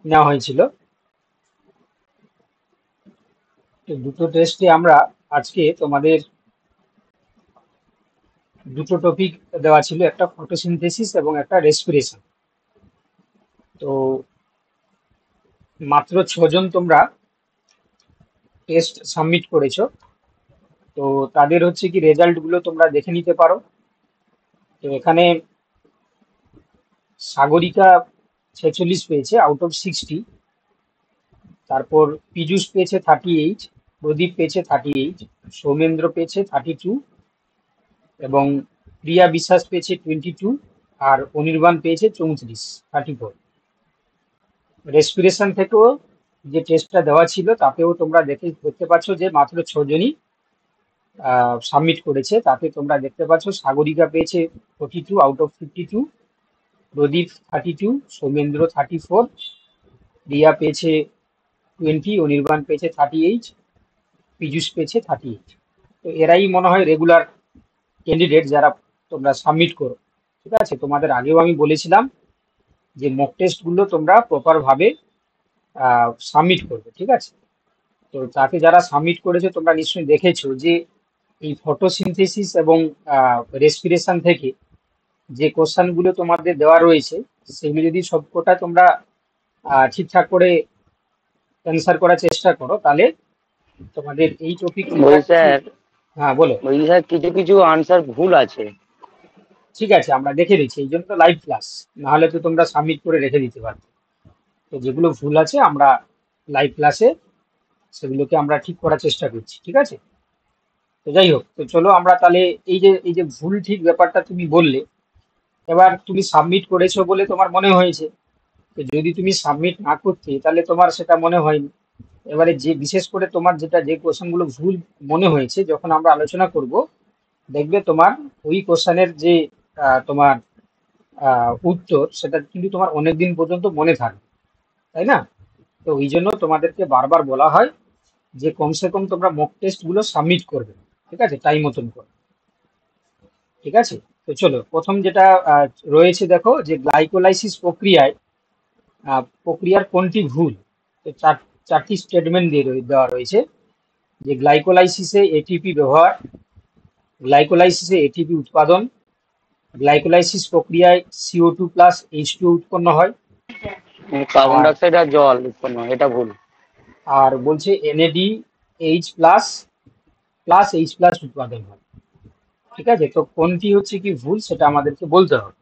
নেওয়া হয়েছিল। তো দুটো টেস্টে আমরা আজকে তোমাদের দুটো টপিক দেওয়া ছিল, একটা ফটোসিনথেসিস এবং একটা রেসপিরেশন। তো মাত্র 6 জন তোমরা টেস্ট সাবমিট করেছো। তো তাদের হচ্ছে কি রেজাল্ট গুলো তোমরা দেখে নিতে পারো। তো এখানে সাগরিকা 46 পেয়েছে আউট অফ 60। তারপর পীযূষ পেয়েছে 38, প্রদীপ পেয়েছে 38, সৌমেন্দ্র পেয়েছে 32 এবং প্রিয়া বিশ্বাস পেয়েছে 22 আর অনির্বাণ পেয়েছে 34। রেসপিরেশন থেকেও যে টেস্টটা দেওয়া ছিল তাতেও তোমরা দেখতে পাচ্ছ যে মাত্র 6 জনই সাবমিট করেছে। তাতে তোমরা দেখতে পাচ্ছ সাগরিকা পেয়েছে 42 আউট অফ 52, প্রদীপ 32, সৌমেন্দ্র 34, রিয়া পেয়েছে 20, অনির্বাণ পেয়েছে 38, পীযূষ পেয়েছে 38। তো এরাই মনে হয় রেগুলার ক্যান্ডিডেট যারা তোমরা সাবমিট করো। ঠিক আছে, তোমাদের আগেও আমি বলেছিলাম যে মক টেস্ট গুলো তোমরা প্রপার ভাবে সাবমিট করবে। ঠিক আছে, তো তাকে যারা সাবমিট করেছো তোমরা নিশ্চয়ই দেখেছো যে এই ফটোসিনথেসিস এবং রেসপিরেশন থেকে যে কোশ্চেন গুলো তোমাদের দেওয়া রয়েছে সেগুলো যদি সবকটা তোমরা ঠিকঠাক করে অ্যান্সার করার চেষ্টা করো তাহলে তোমাদের এই টপিক থেকে বলছি কিছু। স্যার, হ্যাঁ বলো। বলছি স্যার কিছু কিছু আনসার ভুল আছে। ঠিক আছে, আমরা দেখে দিচ্ছি, এই জন্য তো লাইভ ক্লাস, নাহলে তো তোমরা সাবমিট করে রেখে দিতে পারবে। তো যেগুলো ভুল আছে আমরা লাইভ ক্লাসে সেগুলোকে আমরা ঠিক করার চেষ্টা করছি। ঠিক আছে, তো যাই হোক, তো চলো আমরা তাহলে এই যে ভুল ঠিক ব্যাপারটা তুমি বললে, এবার তুমি সাবমিট করেছো বলে তোমার মনে হয়েছে। তো যদি তুমি সাবমিট না করতে তাহলে তোমার সেটা মনে হয়নি। এবারে যে বিশেষ করে তোমার যে কোশ্চেন গুলো ভুল মনে হয়েছে যখন আমরা আলোচনা করব, দেখবে তোমার ওই কোশ্চেনের যে তোমার উত্তর সেটা কিন্তু তোমার অনেক দিন পর্যন্ত মনে থাকবে, তাই না? তো ওই জন্য তোমাদেরকে বারবার বলা হয় যে কমসে কম তোমরা মক টেস্ট গুলো সাবমিট করবে। ঠিক আছে, টাইম মতন করে। ঠিক আছে, তো চলো প্রথম যেটা রয়েছে, দেখো যে গ্লাইকোলাইসিস প্রক্রিয়ার কোনটি ভুল। তো চারটি স্টেটমেন্ট দেওয়া রয়েছে যে গ্লাইকোলাইসিসে এটিপি ব্যবহার, গ্লাইকোলাইসিসে এটিপি উৎপাদন, গ্লাইকোলাইসিস প্রক্রিয়ায় CO2 প্লাস H2 উৎপন্ন হয়, কার্বন আর ডাইঅক্সাইড আর জল উৎপন্ন হয়, এটা ভুল। আর বলছে NADH plus plus H plus উৎপাদন হয়। ঠিক আছে, তো কোনটি হচ্ছে কি ভুল সেটা আমাদেরকে বলতে হবে।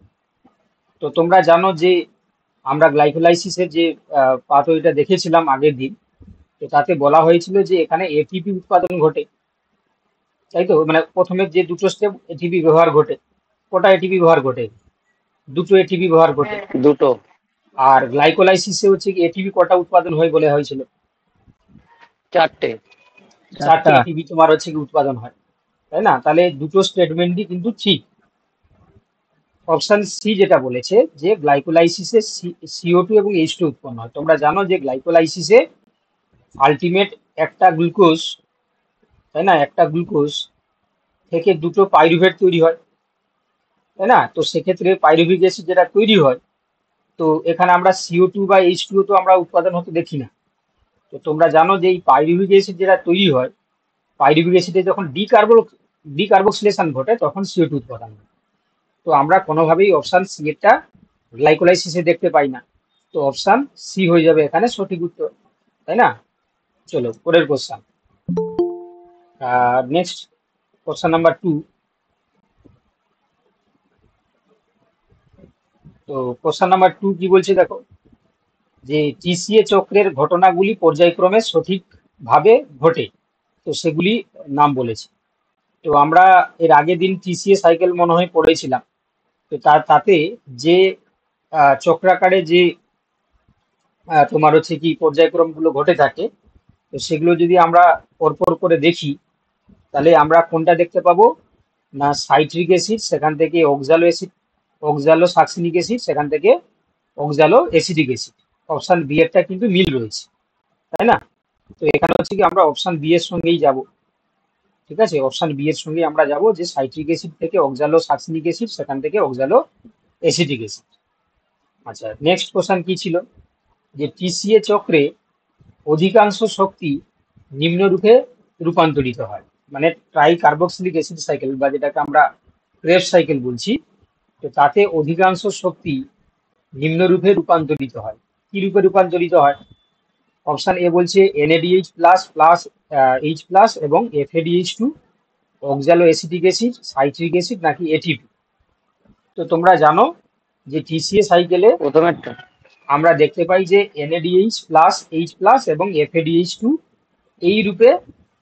তো তোমরা জানো যে আমরা গ্লাইকোলাইসিসের যে পাথওয়েটা দেখেছিলাম আগের দিন, তো তাতে বলা হয়েছিল যে এখানে এটিপি উৎপাদন ঘটে, তাই তো? মানে প্রথমে যে দুটো স্টেপ এটিপি ব্যবহার ঘটে, কটা এটিপি ব্যবহার ঘটে? দুটো এটিপি ব্যবহার ঘটে। দুটো। আর গ্লাইকোলাইসিসে হচ্ছে কি এটিপি কটা উৎপাদন হয় বলে হয়েছিল? চারটে। 4টে এটিপি তোমার হচ্ছে কি উৎপাদন হয়, তাই না? তাহলে দুটো স্টেটমেন্টই কিন্তু ঠিক। অপশন সি যেটা বলেছে যে গ্লাইকোলাইসিসে CO2 এবং H2 উৎপন্ন হয়। তোমরা জানো যে গ্লাইকোলাইসিসে আলটিমেট একটা গ্লুকোজ, তাই না, একটা গ্লুকোজ থেকে দুটো পাইরুভেট তৈরি হয়, তাই না? তো সেক্ষেত্রে পাইরুভিক অ্যাসিড যেটা তৈরি হয়, তো এখানে আমরা CO2 বা H2 তো আমরা উৎপাদন হতে দেখি না। তো তোমরা জানো যে এই পাইরুভিক অ্যাসিড যেটা তৈরি হয়, পাইরুভিক অ্যাসিডে যখন ডিকার্বক্সিলেশন ঘটে তখন CO2 উৎপাদন হয়। তো আমরা কোনোভাবেই অপশন সি এরটা গ্লাইকোলাইসিসে দেখতে পাই না। তো অপশন সি হয়ে যাবে এখানে সঠিক উত্তর, তাই না? চলো পরের কোশ্চেন। Next question number 2। তো কোশ্চেন নাম্বার 2 কি বলছে দেখো, যে TCA চক্রের ঘটনাগুলি পর্যায়ক্রমে সঠিকভাবে ঘটে, তো সেগুলি নাম বলেছে। তো আমরা এর আগের দিন TCA সাইকেল মনে হয় পড়েছিলাম। তো তাতে যে চক্রাকারে যে তোমার হচ্ছে কি পর্যায়ক্রমগুলো ঘটে থাকে, তো সেগুলো যদি আমরা পরপর করে দেখি তাহলে আমরা কোনটা দেখতে পাবো না, সাইট্রিক অ্যাসিড সেখান থেকে অক্সালো অ্যাসিড, অক্সালো সাকসিনিক অ্যাসিড সেখান থেকে অক্সালো অ্যাসিডিক অ্যাসিড। অপশন বি এরটা কিন্তু মিল রয়েছে, তাই না? তো এখানে হচ্ছে কি আমরা অপশন বি এর সঙ্গেই যাব। ঠিক আছে, অপশন বি এর সঙ্গে আমরা যাব যে সাইট্রিক অ্যাসিড থেকে অক্সালো সাকসিনিক অ্যাসিড সেখান থেকে অক্সালো অ্যাসিডিক অ্যাসিড। আচ্ছা, নেক্সট কোশ্চেন কি ছিল? যে টিসিএ চক্রে অধিকাংশ শক্তি নিম্নরূপে রূপান্তরিত হয়, মানে ট্রাই কার্বক্সিলিক অ্যাসিড সাইকেল বা যেটাকে আমরা ক্রেবস সাইকেল বলছি। তো তাতে অধিকাংশ শক্তি নিম্নরূপে রূপান্তরিত হয়। কি রূপে রূপান্তরিত হয়? অপশন এ বলছে NADH plus plus H plus এবং FADH2, অক্সালো acetic acid, citric acid নাকি এটিপি। তো তোমরা জানো যে টিসিএ সাইকেলে প্রথমেরটা। আমরা দেখতে পাই যে NADH প্লাস H প্লাস এবং FADH2 এই রূপে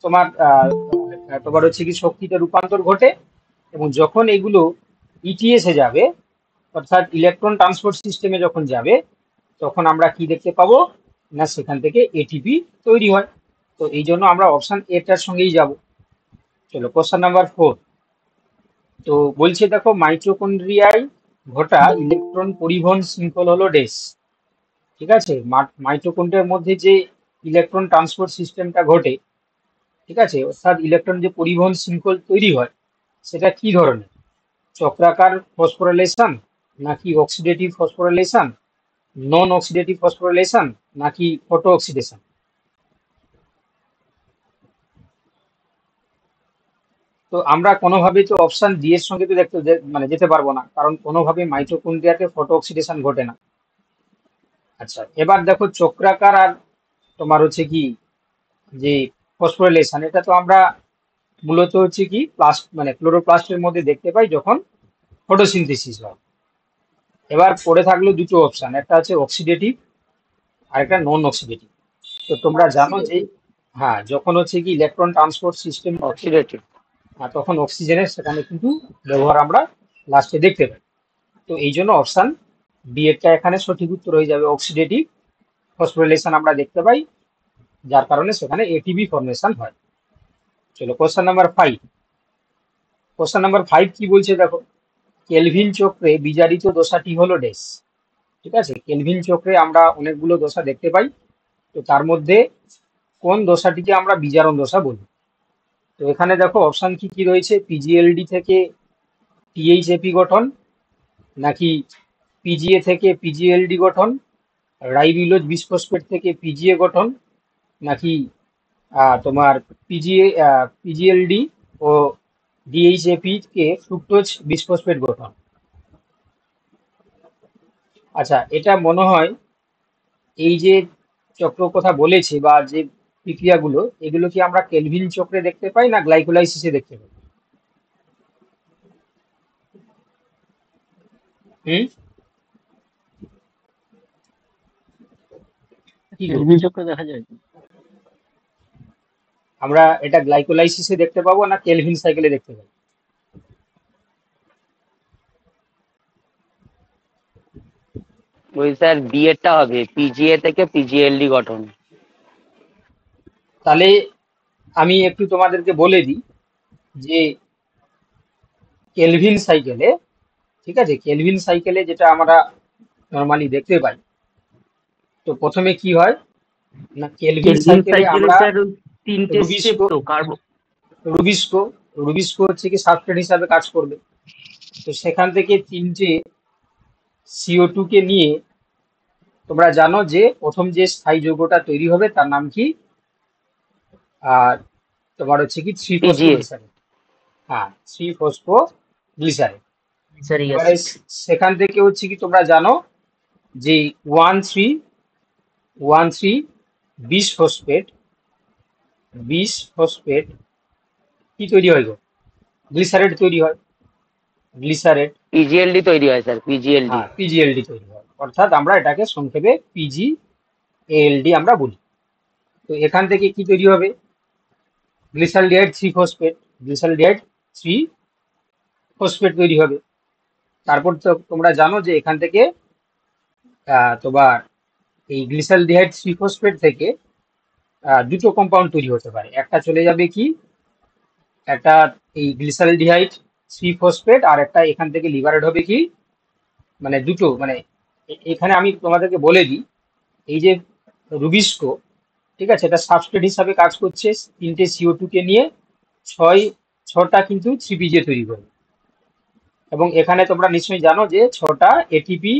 তোমার তোমার হচ্ছে কি শক্তিতে রূপান্তর ঘটে। এবং যখন এগুলো ইটিএসে যাবে, অর্থাৎ ইলেকট্রন ট্রান্সপোর্ট সিস্টেমে যখন যাবে, তখন আমরা কি দেখতে পাবো না সেখান থেকে এটিপি তৈরি হয়। তো এই জন্য আমরা অপশন এটার সঙ্গেই যাব। চলো কোশ্চেন নাম্বার 4। তো বলছে দেখো মাইটোকন্ড্রিয়ায় ঘটা ইলেকট্রন পরিবহন শৃঙ্খল হলো ডেস। ঠিক আছে, মাইটোকন্ড্রিয়ার মধ্যে যে ইলেকট্রন ট্রান্সপোর্ট সিস্টেমটা ঘটে, ঠিক আছে, অর্থাৎ ইলেকট্রন যে পরিবহন শৃঙ্খল তৈরি হয়, সেটা কি ধরনের? চক্রাকার ফসফোরিলেশন নাকি অক্সিডেটিভ ফসফোরিলেশন, নন অক্সিডেটিভ ফসফোরিলেশন নাকি ফটো অক্সিডেশন? তো আমরা কোনোভাবেই তো অপশন ডি এর সঙ্গে তো মানে যেতে পারবো না, কারণ কোনোভাবে মাইটোকন্ড্রিয়াতে ফটো অক্সিডেশন ঘটে না। আচ্ছা, এবার দেখো চক্রাকার আর তোমার হচ্ছে কি যে ফসফোরিলেশন, এটা তো আমরা মূলত হচ্ছে কি মানে ক্লোরোপ্লাস্টের মধ্যে দেখতে পাই যখন ফটোসিনথেসিস হয়। এবার পড়ে থাকলো দুটো অপশন, একটা আছে অক্সিডেটিভ আর একটা নন অক্সিডেটিভ। তো তোমরা জানো যে হ্যাঁ, যখন হচ্ছে কি ইলেকট্রন ট্রান্সপোর্ট সিস্টেম থাকে, অক্সিডেটিভ। তখন অক্সিজেনের সেখানে কিন্তু ব্যবহার আমরা লাস্টে দেখতে পাই। তো এই জন্য অপশন বি এরটা এখানে সঠিক উত্তর হয়ে যাবে, অক্সিডেটিভ ফসফোরিলেশন আমরা দেখতে পাই, যার কারণে সেখানে এটিপি ফর্মেশন হয়। চলো কোশ্চেন নাম্বার 5। কোশ্চেন নাম্বার 5 কি বলছে দেখো, কেলভিন চক্রে বিজারিত দশাটি হলো ড্যাশ। ঠিক আছে, কেলভিন চক্রে আমরা অনেকগুলো দশা দেখতে পাই। তো তার মধ্যে কোন দশাটিকে আমরা বিজারণ দশা বলি? তো এখানে দেখো অপশন কি কি রয়েছে, পিজিএলডি থেকে টিএইচএপি গঠন, নাকি পিজিএ থেকে পিজিএলডি গঠন, রাইবিলোজ বিসফসফেট থেকে পিজিএ গঠন, নাকি তোমার পিজিএলডি ও ডিএইচএপি কে ফ্রুক্টোজ বিসফসফেট গঠন। আচ্ছা, এটা মনে হয় এই যে চক্র কথা বলেছে বা যে প্রক্রিয়াগুলো, এগুলো কি আমরা কেলভিন চক্রে দেখতে পাই না গ্লাইকোলাইসিসে দেখতে পাই? হুম, কি গো? কেলভিন চক্র দেখা যায়। আমরা এটা গ্লাইকোলাইসিসে দেখতে পাবো না কেলভিন সাইকেলে দেখতে পাবো? ওই স্যার বি এরটা হবে, পিজিএ থেকে পিজিএলডি গঠন। তাহলে আমি একটু তোমাদেরকে বলে দিই যে কেলভিন সাইকেলে, ঠিক আছে, কেলভিন সাইকেলে যেটা আমরা নর্মালি দেখতে পাই, তো প্রথমে কি হয় না কেলভিন কেলভিন সাইকেলে সাইকেলে আমরা স্যার তিনটে স্টেপ রুবিস্কো তো কার্বন। রুবিস্কো রুবিস্কো হচ্ছে কি সাবস্ট্রেট হিসাবে কাজ করবে। তো সেখান থেকে তিনটে CO2 কে নিয়ে তোমরা জানো যে প্রথম যে স্থায়ী যৌগটা তৈরি হবে তার নাম কি? আর তোমার হচ্ছে কি থ্রি পিজিএ। ফসফোগ্লিসারিড। হ্যাঁ, থ্রি ফসফোগ্লিসারিড। গ্লিসারিক এবারে অ্যাসিড। সেখান থেকে হচ্ছে কি তোমরা জানো যে 1,3,1,3 বিশ ফসফেট, বিশ ফসফেট কি তৈরি হয় গো? গ্লিসারেট তৈরি হয়, গ্লিসারেট। পিজিএলডি তৈরি হয় স্যার, পিজিএলডি। হ্যাঁ, পিজিএলডি তৈরি হয়, অর্থাৎ আমরা এটাকে সংক্ষেপে PgALD আমরা বলি। তো এখান থেকে কি তৈরি হবে? গ্লিসালডিহাইড থ্রি ফসফেট, গ্লিসালডিহাইড থ্রি ফসফেট তৈরি হবে। তারপর তো তোমরা জানো যে এখান থেকে তোমার এই গ্লিসালডিহাইড থ্রি ফসফেট থেকে দুটো কম্পাউন্ড তৈরি হতে পারে। একটা চলে যাবে কি, একটা এই গ্লিসালডিহাইড থ্রি ফসফেট, আর একটা এখান থেকে লিভারেট হবে কি, মানে দুটো, মানে এখানে আমি তোমাদেরকে বলে দিই, এই যে রুবিস্কো, ঠিক আছে, এটা সাবস্ট্রেট হিসাবে কাজ করছে, তিনটে CO2 কে নিয়ে ছটা কিন্তু থ্রিপিজে তৈরি করবে। এবং এখানে তোমরা নিশ্চয়ই জানো যে ছটা এটিপি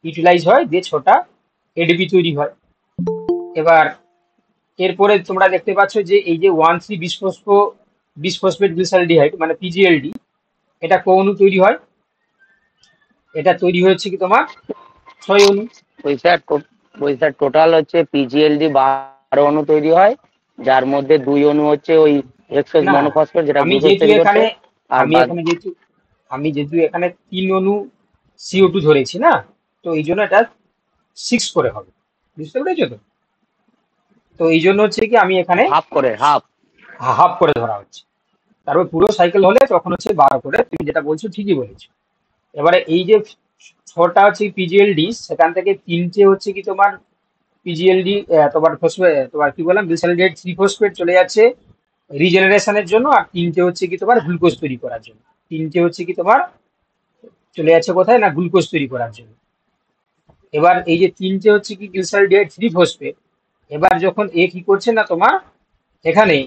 ইউটিলাইজ হয়, যে ছটা এডিপি তৈরি হয়। এবার এরপরে তোমরা দেখতে পাচ্ছ যে এই যে 1,3 বিসফসফেট গ্লিসালডিহাইড মানে পিজিএলডি, এটা ক অণু তৈরি হয়? এটা তৈরি হচ্ছে কি তোমার 6 অণু। ওই স্যার ওই স্যার টোটাল হচ্ছে পিজিএলডি 12 অণু তৈরি হয়, যার মধ্যে 2 অণু হচ্ছে ওই এক্সোস না, মনোফসফেট যেটা আমি গ্লুকোজ যেহেতু তৈরি করছে। এখানে আর আমি বাদ এখানে যেহেতু আমি যেহেতু এখানে 3 অণু CO2 ধরেছি না, তো এই জন্য এটা 6 করে হবে, বুঝতে পেরেছো তো? তো এই জন্য হচ্ছে কি আমি এখানে হাফ করে হাফ। হাফ করে ধরা হচ্ছে। তারপর পুরো সাইকেল হলে তখন হচ্ছে 12 করে। তুমি যেটা বলছো ঠিকই বলেছো। এবারে এই যে 6টা হচ্ছে পিজিএলডি, সেখান থেকে 3টে হচ্ছে কি তোমার পিজিএলডি, তোমার তোমার কি বললাম গ্লিসালডিহাইড 3 ফসফেট চলে যাচ্ছে রিজেনারেশনের জন্য, আর 3টে হচ্ছে কি তোমার গ্লুকোজ তৈরি করার জন্য। 3টে হচ্ছে কি তোমার চলে যাচ্ছে কোথায় না গ্লুকোজ তৈরি করার জন্য। এবার এই যে 3টে হচ্ছে কি গ্লিসালডিহাইড 3 ফসফেট, এবার যখন এ কি করছে না তোমার এখানে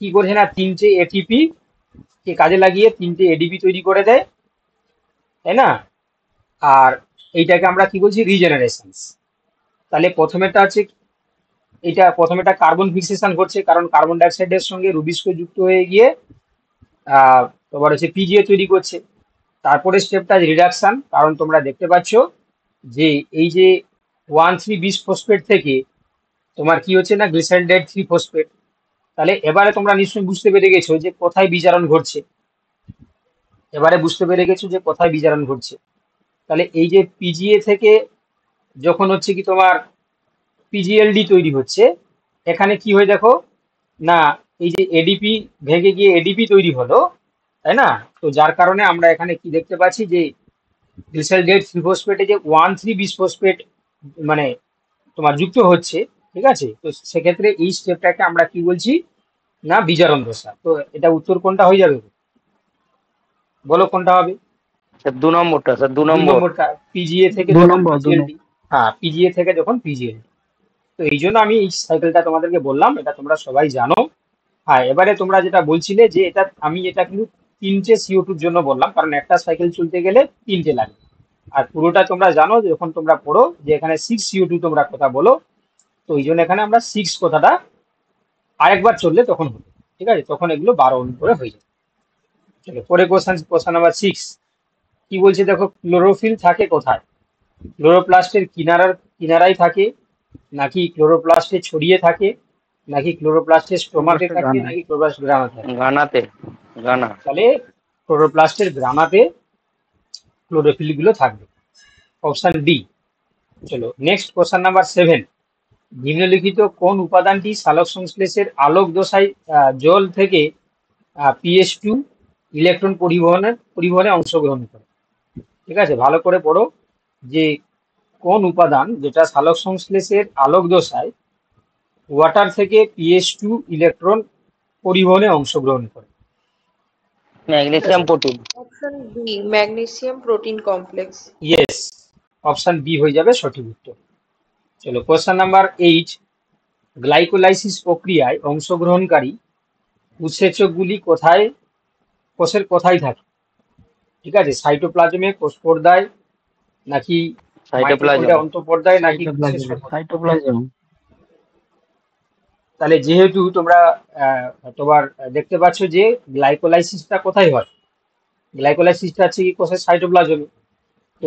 কি করছে না 3টে এটিপি কে কাজে লাগিয়ে 3টে এডিপি তৈরি করে দেয়, তাই না? আর এইটাকে আমরা কি বলছি রিজেনারেশন। তাহলে প্রথমেটা হচ্ছে এটা প্রথমেটা কার্বন ফিক্সেশন করছে, কারণ কার্বন ডাইঅক্সাইডের সঙ্গে রুবিস্কো যুক্ত হয়ে গিয়ে তোমার হচ্ছে পিজিএ তৈরি করছে। তারপরে স্টেপটা রিডাকশন, কারণ তোমরা দেখতে পাচ্ছ যে এই যে 1,3 বিসফসফেট থেকে তোমার কি হচ্ছে না গ্লিসালডিহাইড 3 ফসফেট। তাহলে এবারে তোমরা নিশ্চয়ই বুঝতে পেরে গেছো যে কোথায় বিজারণ ঘটছে। এবারে বুঝতে পেরে গেছো যে কোথায় বিজারণ ঘটছে। তাহলে এই যে পিজিএ থেকে যখন হচ্ছে কি তোমার পিজিএলডি তৈরি হচ্ছে, এখানে কি হয় দেখো না, এই যে এডিপি ভেঙে গিয়ে এডিপি তৈরি হলো, তাই না? তো যার কারণে আমরা এখানে কি দেখতে পাচ্ছি যে গ্লিসালডিহাইড 3 ফসফেটে যে 1,3 বিসফসফেট মানে তোমার যুক্ত হচ্ছে, ঠিক আছে? তো সেক্ষেত্রে এই স্টেপটাকে আমরা কি বলছি না বিজারণ দশা। তো এটা উত্তর কোনটা হয়ে যাবে, বলো কোনটা হবে? স্যার 2 নম্বরটা, স্যার 2 নম্বর। 2 নম্বরটা, পিজিএ থেকে দু যখন নম্বর দু পিজিএলডি। নম্বর হ্যাঁ, পিজিএ থেকে যখন পিজিএলডি। তো এই জন্য আমি এই সাইকেলটা তোমাদেরকে বললাম, এটা তোমরা সবাই জানো। হ্যাঁ, এবারে তোমরা যেটা বলছিলে যে এটা আমি এটা কিন্তু 3টে CO2-র জন্য বললাম, কারণ একটা সাইকেল চলতে গেলে 3টে লাগে। আর পুরোটা তোমরা জানো যে যখন তোমরা পড়ো যে এখানে 6 CO2 তোমরা কথা বলো, তো এই জন্য এখানে আমরা 6 কথাটা আরেকবার চললে তখন হবে, ঠিক আছে? তখন এগুলো 12 করে হয়ে যাবে। চলো পরে কোশ্চেন নাম্বার 6 কি বলছে দেখো, ক্লোরোফিল থাকে কোথায়? ক্লোরোপ্লাস্টের কিনারায় থাকে, নাকি ক্লোরোপ্লাস্টে ছড়িয়ে থাকে, নাকি ক্লোরোপ্লাস্টের স্টোমাতে থাকে, গানা নাকি ক্লোরোপ্লাস্ট গ্রামে থাকে? গানাতে। গানা। তাহলে ক্লোরোপ্লাস্টের গ্রামাতে ক্লোরোফিল গুলো থাকবে, অপশন ডি। চলো নেক্সট কোশ্চেন নাম্বার 7, নিম্নলিখিত কোন উপাদানটি সালোক সংশ্লেষের আলোক দশায় জল থেকে PS2 ইলেকট্রন পরিবহনে অংশগ্রহণ করে? ঠিক আছে, ভালো করে পড়ো যে কোন উপাদান যেটা সালোক সংশ্লেষের আলোক দশায় ওয়াটার থেকে PS2 ইলেকট্রন পরিবহনে অংশগ্রহণ করে? ঠিক আছে, magnesium protein. Option B magnesium protein complex. Yes, option B হয়ে যাবে সঠিক উত্তর। চলো কোশ্চেন নাম্বার 8, গ্লাইকোলাইসিস প্রক্রিয়ায় অংশগ্রহণকারী উৎসেচকগুলি কোষের কোথায় থাকে? ঠিক আছে, সাইটোপ্লাজমে, কোষ পর্দায়, নাকি সাইটোপ্লাজম। মাইটোকন্ড্রিয়া অন্তঃপর্দায়, নাকি কোষের সাইটোপ্লাজম সমূহ? সাইটোপ্লাজম তাহলে যেহেতু তোমরা তোমার দেখতে পাচ্ছ যে গ্লাইকোলাইসিসটা কোথায় হয়, গ্লাইকোলাইসিসটা হচ্ছে কি কোষের সাইটোপ্লাজমে। তো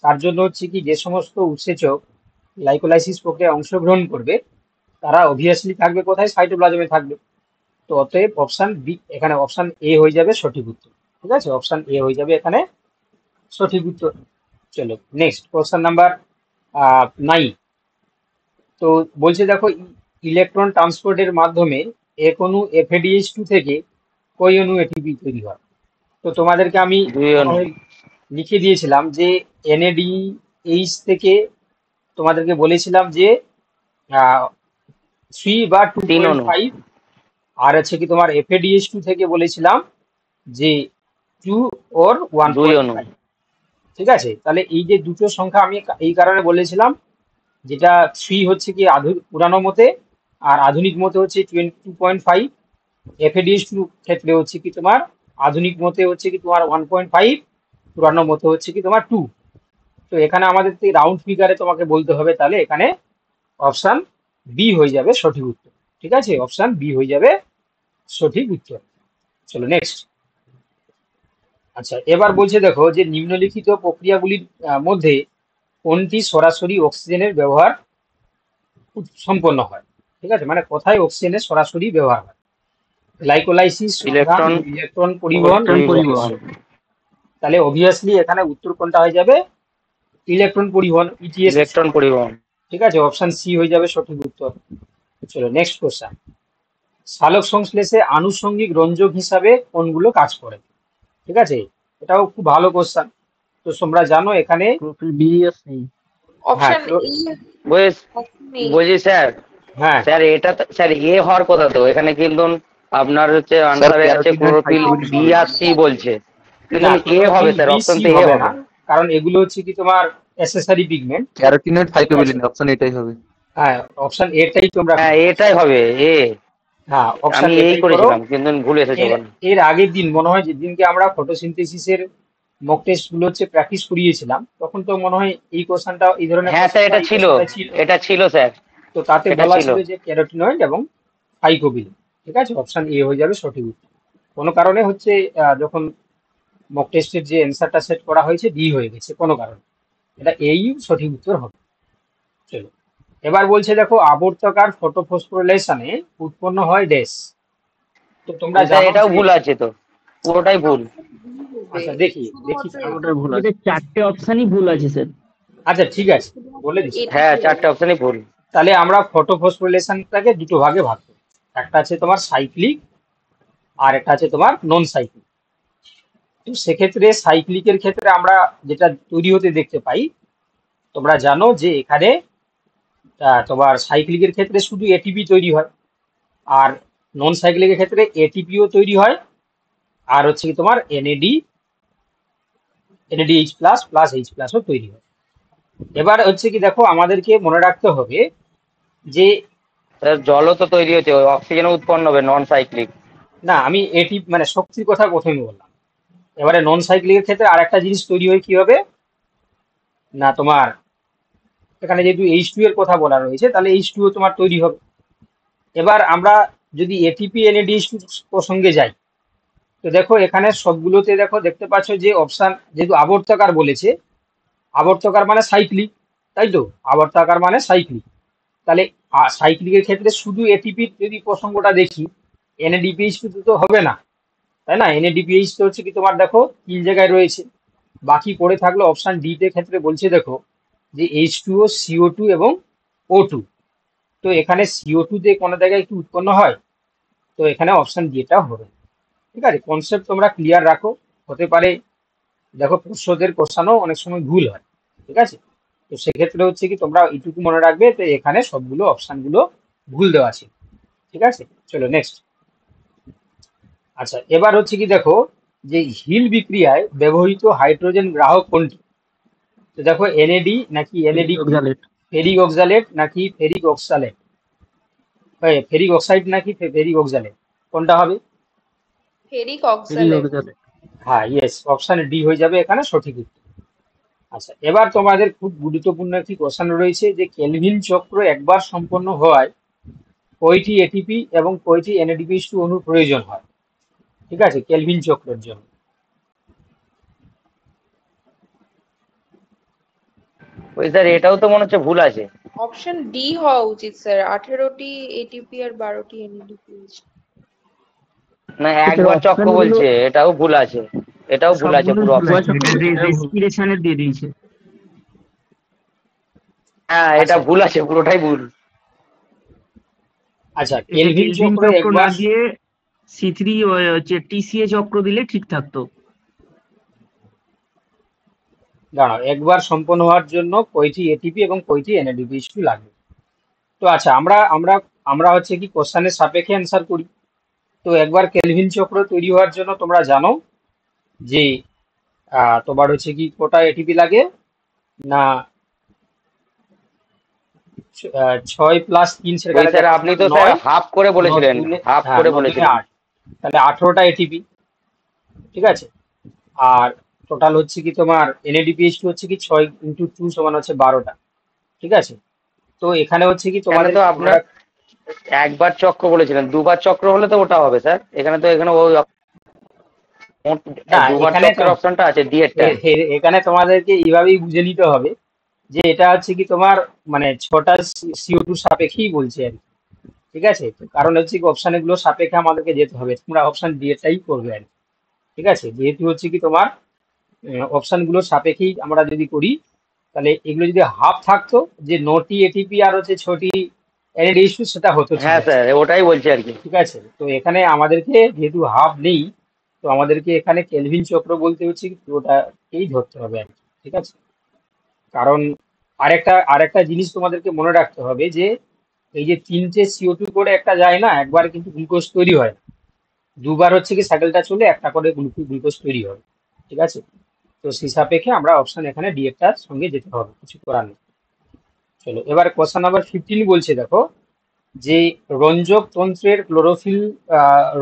তার জন্য হচ্ছে কি যে সমস্ত উৎসেচক গ্লাইকোলাইসিস প্রক্রিয়ায় অংশগ্রহণ করবে তারা অবভিয়াসলি থাকবে কোথায়, সাইটোপ্লাজমে থাকবে। তো অতএব অপশন বি, এখানে অপশন এ হয়ে যাবে সঠিক উত্তর। ঠিক আছে, অপশন এ হয়ে যাবে এখানে সঠিক উত্তর। চলো নেক্সট কোশ্চেন নাম্বার 9, তো বলছে দেখো ইলেকট্রন ট্রান্সপোর্টের মাধ্যমে এক অণু FADH2 থেকে কই অণু ATP তৈরি হয়? তো তোমাদেরকে আমি 2 অণু। লিখে দিয়েছিলাম যে NADH থেকে তোমাদেরকে বলেছিলাম যে 3 বা 3 অণু। 2.5, আর হচ্ছে কি তোমার FADH2 থেকে বলেছিলাম যে 2 ওর 2 অণু। 1.5। ঠিক আছে, তাহলে এই যে দুটো সংখ্যা আমি এই কারণে বলেছিলাম, যেটা 3 হচ্ছে কি পুরানো মতে, আর আধুনিক মতে হচ্ছে 2.5। FADH2 ক্ষেত্রে হচ্ছে কি তোমার আধুনিক মতে হচ্ছে কি তোমার 1.5, পুরানো মতে হচ্ছে কি তোমার 2। তো এখানে আমাদের রাউন্ড ফিগারে তোমাকে বলতে হবে, তাহলে এখানে অপশন বি হয়ে যাবে সঠিক উত্তর। ঠিক আছে, অপশন বি হয়ে যাবে সঠিক উত্তর। চলো নেক্সট। আচ্ছা, এবার বলছে দেখো যে নিম্নলিখিত প্রক্রিয়াগুলির মধ্যে কোনটি সরাসরি অক্সিজেনের ব্যবহার সম্পন্ন হয়। ঠিক আছে, মানে কোথায় অক্সিজেনের সরাসরি ব্যবহার হয়? গ্লাইকোলাইসিস, ইলেকট্রন ইলেকট্রন পরিবহন, পরিবহন। তাহলে অবভিয়াসলি এখানে উত্তর কোনটা হয়ে যাবে? ইলেকট্রন পরিবহন, ইটিএস। ইলেকট্রন পরিবহন। ঠিক আছে, অপশন সি হয়ে যাবে সঠিক উত্তর। চলো নেক্সট কোশ্চেন। সালোক সংশ্লেষে আনুষঙ্গিক রঞ্জক হিসাবে কোনগুলো কাজ করে? ঠিক আছে, এটাও খুব ভালো কোশ্চেন। তো তোমরা জানো এখানে অপশন তো- ই। বলছি স্যার, হ্যাঁ স্যার এটা স্যার এ হওয়ার কথা তো, এখানে কিন্তু আপনার হচ্ছে আনসারে আছে ক্লোরোফিল বি আর সি বলছে, কিন্তু এ হবে স্যার, অপশন তো এ হবে হবে না, কারণ এগুলো হচ্ছে কি তোমার অ্যাক্সেসরি পিগমেন্ট। ক্যারোটিনয়েড ফাইটোবিলিন অপশন এটাই হবে। হ্যাঁ, অপশন এটাই তোমরা। হ্যাঁ এটাই হবে এ। হ্যাঁ, অপশন আমি এই এটাই করো। করেছিলাম কিন্তু ভুল এসেছে এর ওখানে। এর আগের দিন মনে হয় যেদিনকে আমরা ফটোসিনথেসিসের মক টেস্ট গুলো হচ্ছে প্র্যাকটিস করিয়েছিলাম, তখন তো মনে হয় এই কোশ্চেনটা, এই ধরনের হ্যাঁ স্যার এটা question ছিল, টা ছিল। এটা ছিল স্যার, তো তাতে এটা বলা ছিল। ছিল যে ক্যারোটিনয়েড এবং ফাইকোবিলিন। ঠিক আছে, অপশন এ হয়ে যাবে সঠিক উত্তর। কোনো কারণে হচ্ছে যখন মক টেস্টের যে অ্যান্সারটা সেট করা হয়েছে ডি হয়ে গেছে কোনো কারণে, এটা এই সঠিক উত্তর হবে। চলো, এবার বলছে দেখো আবর্তকার ফটোফসফোরিলেশনে উৎপন্ন হয় ড্যাশ। তো তোমরা স্যার জানো এটাও যে- ভুল আছে তো, পুরোটাই ভুল। আচ্ছা দেখি দেখি। এতে চারটে অপশনই ভুল আছে স্যার। আচ্ছা ঠিক আছে, বলে দিচ্ছি। হ্যাঁ চারটে অপশনই ভুল। তাহলে আমরা ফটোফসফোরিলেশনটাকে দুটো ভাগে ভাগ করি। একটা আছে তোমার সাইক্লিক, আর একটা আছে তোমার নন সাইক্লিক। তো সেক্ষেত্রে সাইক্লিকের ক্ষেত্রে আমরা যেটা তৈরি হতে দেখতে পাই, তোমরা জানো যে এখানে তোমার সাইক্লিকের ক্ষেত্রে শুধু এটিপি তৈরি হয়, আর নন সাইক্লিকের ক্ষেত্রে এটিপিও তৈরি হয়, আর হচ্ছে কি তোমার এনএডিএইচ প্লাস প্লাস এইচ প্লাসও তৈরি হয়। এবার হচ্ছে কি দেখো আমাদেরকে মনে রাখতে হবে যে স্যার জলও তো তৈরি হচ্ছে, অক্সিজেন উৎপন্ন হবে নন সাইক্লিক। না, আমি এটি মানে শক্তির কথা প্রথমে বললাম। এবারে নন সাইক্লিকের ক্ষেত্রে আর একটা জিনিস তৈরি হয় কি হবে না, তোমার এখানে যেহেতু H2 এর কথা বলা রয়েছে, তাহলে H2 তোমার তৈরি হবে। এবার আমরা যদি এটিপি এনএডিএইচ প্রসঙ্গে যাই, তো দেখো এখানে সবগুলোতে দেখো দেখতে পাচ্ছ যে অপশন, যেহেতু আবর্তকার বলেছে, আবর্তকার মানে সাইক্লিক, তাই তো, আবর্তকার মানে সাইক্লিক। তাহলে সাইক্লিকের ক্ষেত্রে শুধু এটিপির যদি প্রসঙ্গটা দেখি, এনএডিপিএইচ তো হবে না, তাই না? এনএডিপিএইচ তো হচ্ছে কি তোমার দেখো তিন জায়গায় রয়েছে, বাকি পড়ে থাকলো অপশন ডি তে ক্ষেত্রে বলছে দেখো যে H2O, CO2 এবং O2। তো এখানে CO2 তে কোনো জায়গায় কি উৎপন্ন হয়? তো এখানে অপশন ডি টা হবে। ঠিক আছে, কনসেপ্ট তোমরা ক্লিয়ার রাখো। হতে পারে দেখো প্রশ্নদের কোশ্চানও অনেক সময় ভুল হয়। ঠিক আছে, তো সেক্ষেত্রে হচ্ছে কি তোমরা এইটুকু মনে রাখবে, তো এখানে সবগুলো অপশন গুলো ভুল দেওয়া আছে। ঠিক আছে, চলো নেক্সট। আচ্ছা, এবার হচ্ছে কি দেখো যে হিল বিক্রিয়ায় ব্যবহৃত হাইড্রোজেন গ্রাহক কোনটি? তো দেখো এনএডি নাকি এনএডি, ফেরিক অক্সালেট নাকি ফেরিক অক্সালেট, ফেরিক অক্সাইড নাকি ফেরিক অক্সালেট, কোনটা হবে? Ferric oxalate. হ্যাঁ ইয়েস, অপশন ডি হয়ে যাবে এখানে সঠিক উত্তর। আচ্ছা, এবার তোমাদের খুব গুরুত্বপূর্ণ একটি কোশ্চেন রয়েছে যে কেলভিন চক্র একবার সম্পন্ন হওয়ায় কয়টি এটিপি এবং কয়টি এনএডিপি2 অণুর প্রয়োজন হয়? ঠিক আছে, কেলভিন চক্রের জন্য। ওই স্যার এটাও তো মনে হচ্ছে ভুল আছে। অপশন ডি হওয়া উচিত স্যার, 18টি এটিপি আর 12টি এনএডিপি। না একবার চক্র বলছে, এটাও ভুল আছে, এটাও ভুল আছে পুরো অপশন। রেসপিরেশনের দিয়ে দিয়েছে। হ্যাঁ এটা ভুল আছে, পুরোটাই ভুল। আচ্ছা, কেলভিন চক্র না একবার দিয়ে C3 হচ্ছে TCA চক্র দিলে ঠিক থাকতো। দাঁড়াও, একবার সম্পন্ন হওয়ার জন্য কয়টি এটিপি এবং কয়টি এনএডিপি2 লাগবে? তো আচ্ছা, আমরা আমরা আমরা হচ্ছে কি কোশ্চেনের সাপেক্ষে অ্যান্সার করি। তো একবার কেলভিন চক্র তৈরি হওয়ার জন্য তোমরা জানো যে তোমার হচ্ছে কি কটা এটিপি লাগে না, 6 প্লাস 3 ওই স্যার আপনি তো স্যার হাফ করে বলেছিলেন, হাফ করে বলেছিলেন। তাহলে 18টা এটিপি। ঠিক আছে, আর টোটাল হচ্ছে কি তোমার NADPH2 হচ্ছে কি 6 × 2 সমান হচ্ছে 12টা, ঠিক আছে। তো এখানে হচ্ছে কি এখানে তোমাদের তো আপনার একবার চক্র বলেছিলেন, দুবার চক্র হলে তো ওটা হবে স্যার। এখানে তো এখানে ওই মোট না দুবার এখানে তো চক্রের অপশনটা আছে ডি এরটা। এখানে তোমাদেরকে এইভাবেই বুঝে নিতে হবে যে এটা হচ্ছে কি তোমার মানে 6টা CO2 সাপেক্ষেই বলছে আর কি, ঠিক আছে। তো কারণ হচ্ছে কি অপশন গুলো সাপেক্ষে আমাদেরকে যেতে হবে, তোমরা অপশন ডি এরটাই করবে আর কি, ঠিক আছে। যেহেতু হচ্ছে কি তোমার অপশন গুলো সাপেক্ষেই আমরা যদি করি, তাহলে এগুলো যদি হাফ থাকতো যে 9টি এটিপি আর হচ্ছে 6টি NADH2 সেটা হতো, ঠিক হ্যাঁ আছে, স্যার, ওটাই বলছি আর কি। ঠিক আছে। তো এখানে আমাদেরকে যেহেতু হাফ নেই, তো আমাদেরকে এখানে কেলভিন চক্র বলতে হচ্ছে কি ওটাকেই ধরতে হবে আর কি, ঠিক আছে। কারণ আরেকটা জিনিস তোমাদেরকে মনে রাখতে হবে যে এই যে 3টে CO2 করে একটা যায় না, একবার কিন্তু গ্লুকোজ তৈরি হয় না। দুবার হচ্ছে কি সাইকেলটা চলে একটা করে গ্লুকোজ তৈরি হয়, ঠিক আছে। তো সেই সাপেক্ষে আমরা অপশন এখানে ডি এরটার সঙ্গে যেতে হবে, কিছু করার নেই। চলো এবার কোশ্চেন নাম্বার 15 বলছে, দেখো যে রঞ্জক তন্ত্রের ক্লোরোফিল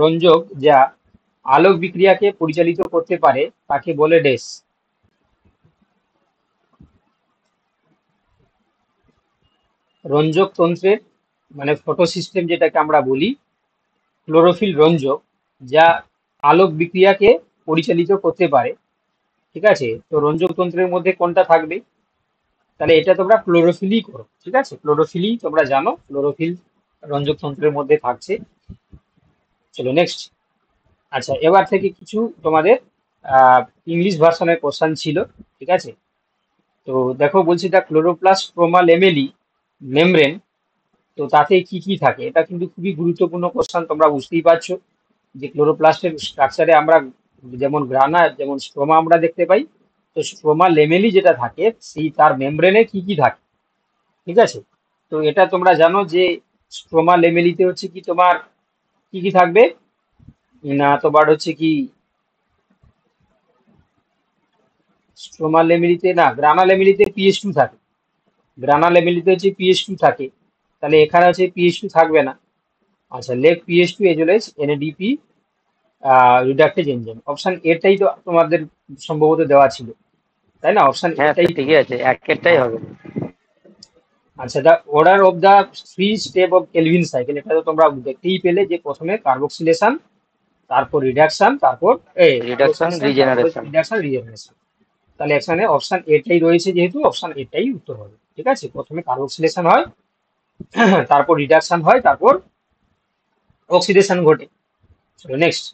রঞ্জক যা আলোক বিক্রিয়াকে পরিচালিত করতে পারে তাকে বলে ড্যাশ। রঞ্জক তন্ত্রের মানে ফটো সিস্টেম যেটাকে আমরা বলি, ক্লোরোফিল রঞ্জক যা আলোক বিক্রিয়াকে পরিচালিত করতে পারে, ঠিক আছে। তো রঞ্জক তন্ত্রের মধ্যে কোনটা থাকবে, তাহলে এটা তোমরা ক্লোরোফিলই করো, ঠিক আছে। ক্লোরোফিলই তোমরা জানো, ক্লোরোফিল রঞ্জক তন্ত্রের মধ্যে থাকছে। চলো নেক্সট। আচ্ছা এবার থেকে কিছু তোমাদের ইংলিশ ভার্সনের কোশ্চেন ছিল, ঠিক আছে। তো দেখো বলছি দা ক্লোরোপ্লাস্ট স্ট্রোমা লেমেলি মেমব্রেন, তো তাতে কি কি থাকে, এটা কিন্তু খুবই গুরুত্বপূর্ণ কোশ্চেন, তোমরা বুঝতেই পারছো যে ক্লোরোপ্লাস্টের স্ট্রাকচারে আমরা যেমন গ্রানা যেমন স্ট্রোমা আমরা দেখতে পাই, তো স্ট্রোমা লেমেলি যেটা থাকে সেই তার মেমব্রেনে কি কি থাকে, ঠিক আছে। তো এটা তোমরা জানো যে স্ট্রোমা লেমেলিতে হচ্ছে কি তোমার কি কি থাকবে, না তোমার হচ্ছে কি স্ট্রোমা লেমেলিতে না গ্রানা লেমেলিতে PH2 থাকে, গ্রানা লেমেলিতে হচ্ছে PH2 থাকে, তাহলে এখানে হচ্ছে PH2 থাকবে না। আচ্ছা leg PH2 এজোলেস NADP reductase enzyme, option এটাই তো তোমাদের সম্ভবত দেওয়া ছিল, তাই না, অপশন হ্যাঁ এটাই স্যার, তো। ঠিকই আছে, একটাই হ্যাঁ। হবে। আচ্ছা the order of the 3 step of Calvin cycle, এটা তো তোমরা দেখতেই পেলে যে প্রথমে কার্বক্সিলেশন, তারপর রিডাকশন, তারপর রিডাকশন, কার্বক্সিলেশন, তারপর রিজেনারেশন। Reduction regeneration. তাহলে এখানে অপশন এটাই রয়েছে, যেহেতু অপশন এটাই উত্তর হবে, ঠিক আছে। প্রথমে কার্বক্সিলেশন হয়, তারপর রিডাকশন হয়, তারপর অক্সিডেশন ঘটে। চলো নেক্সট।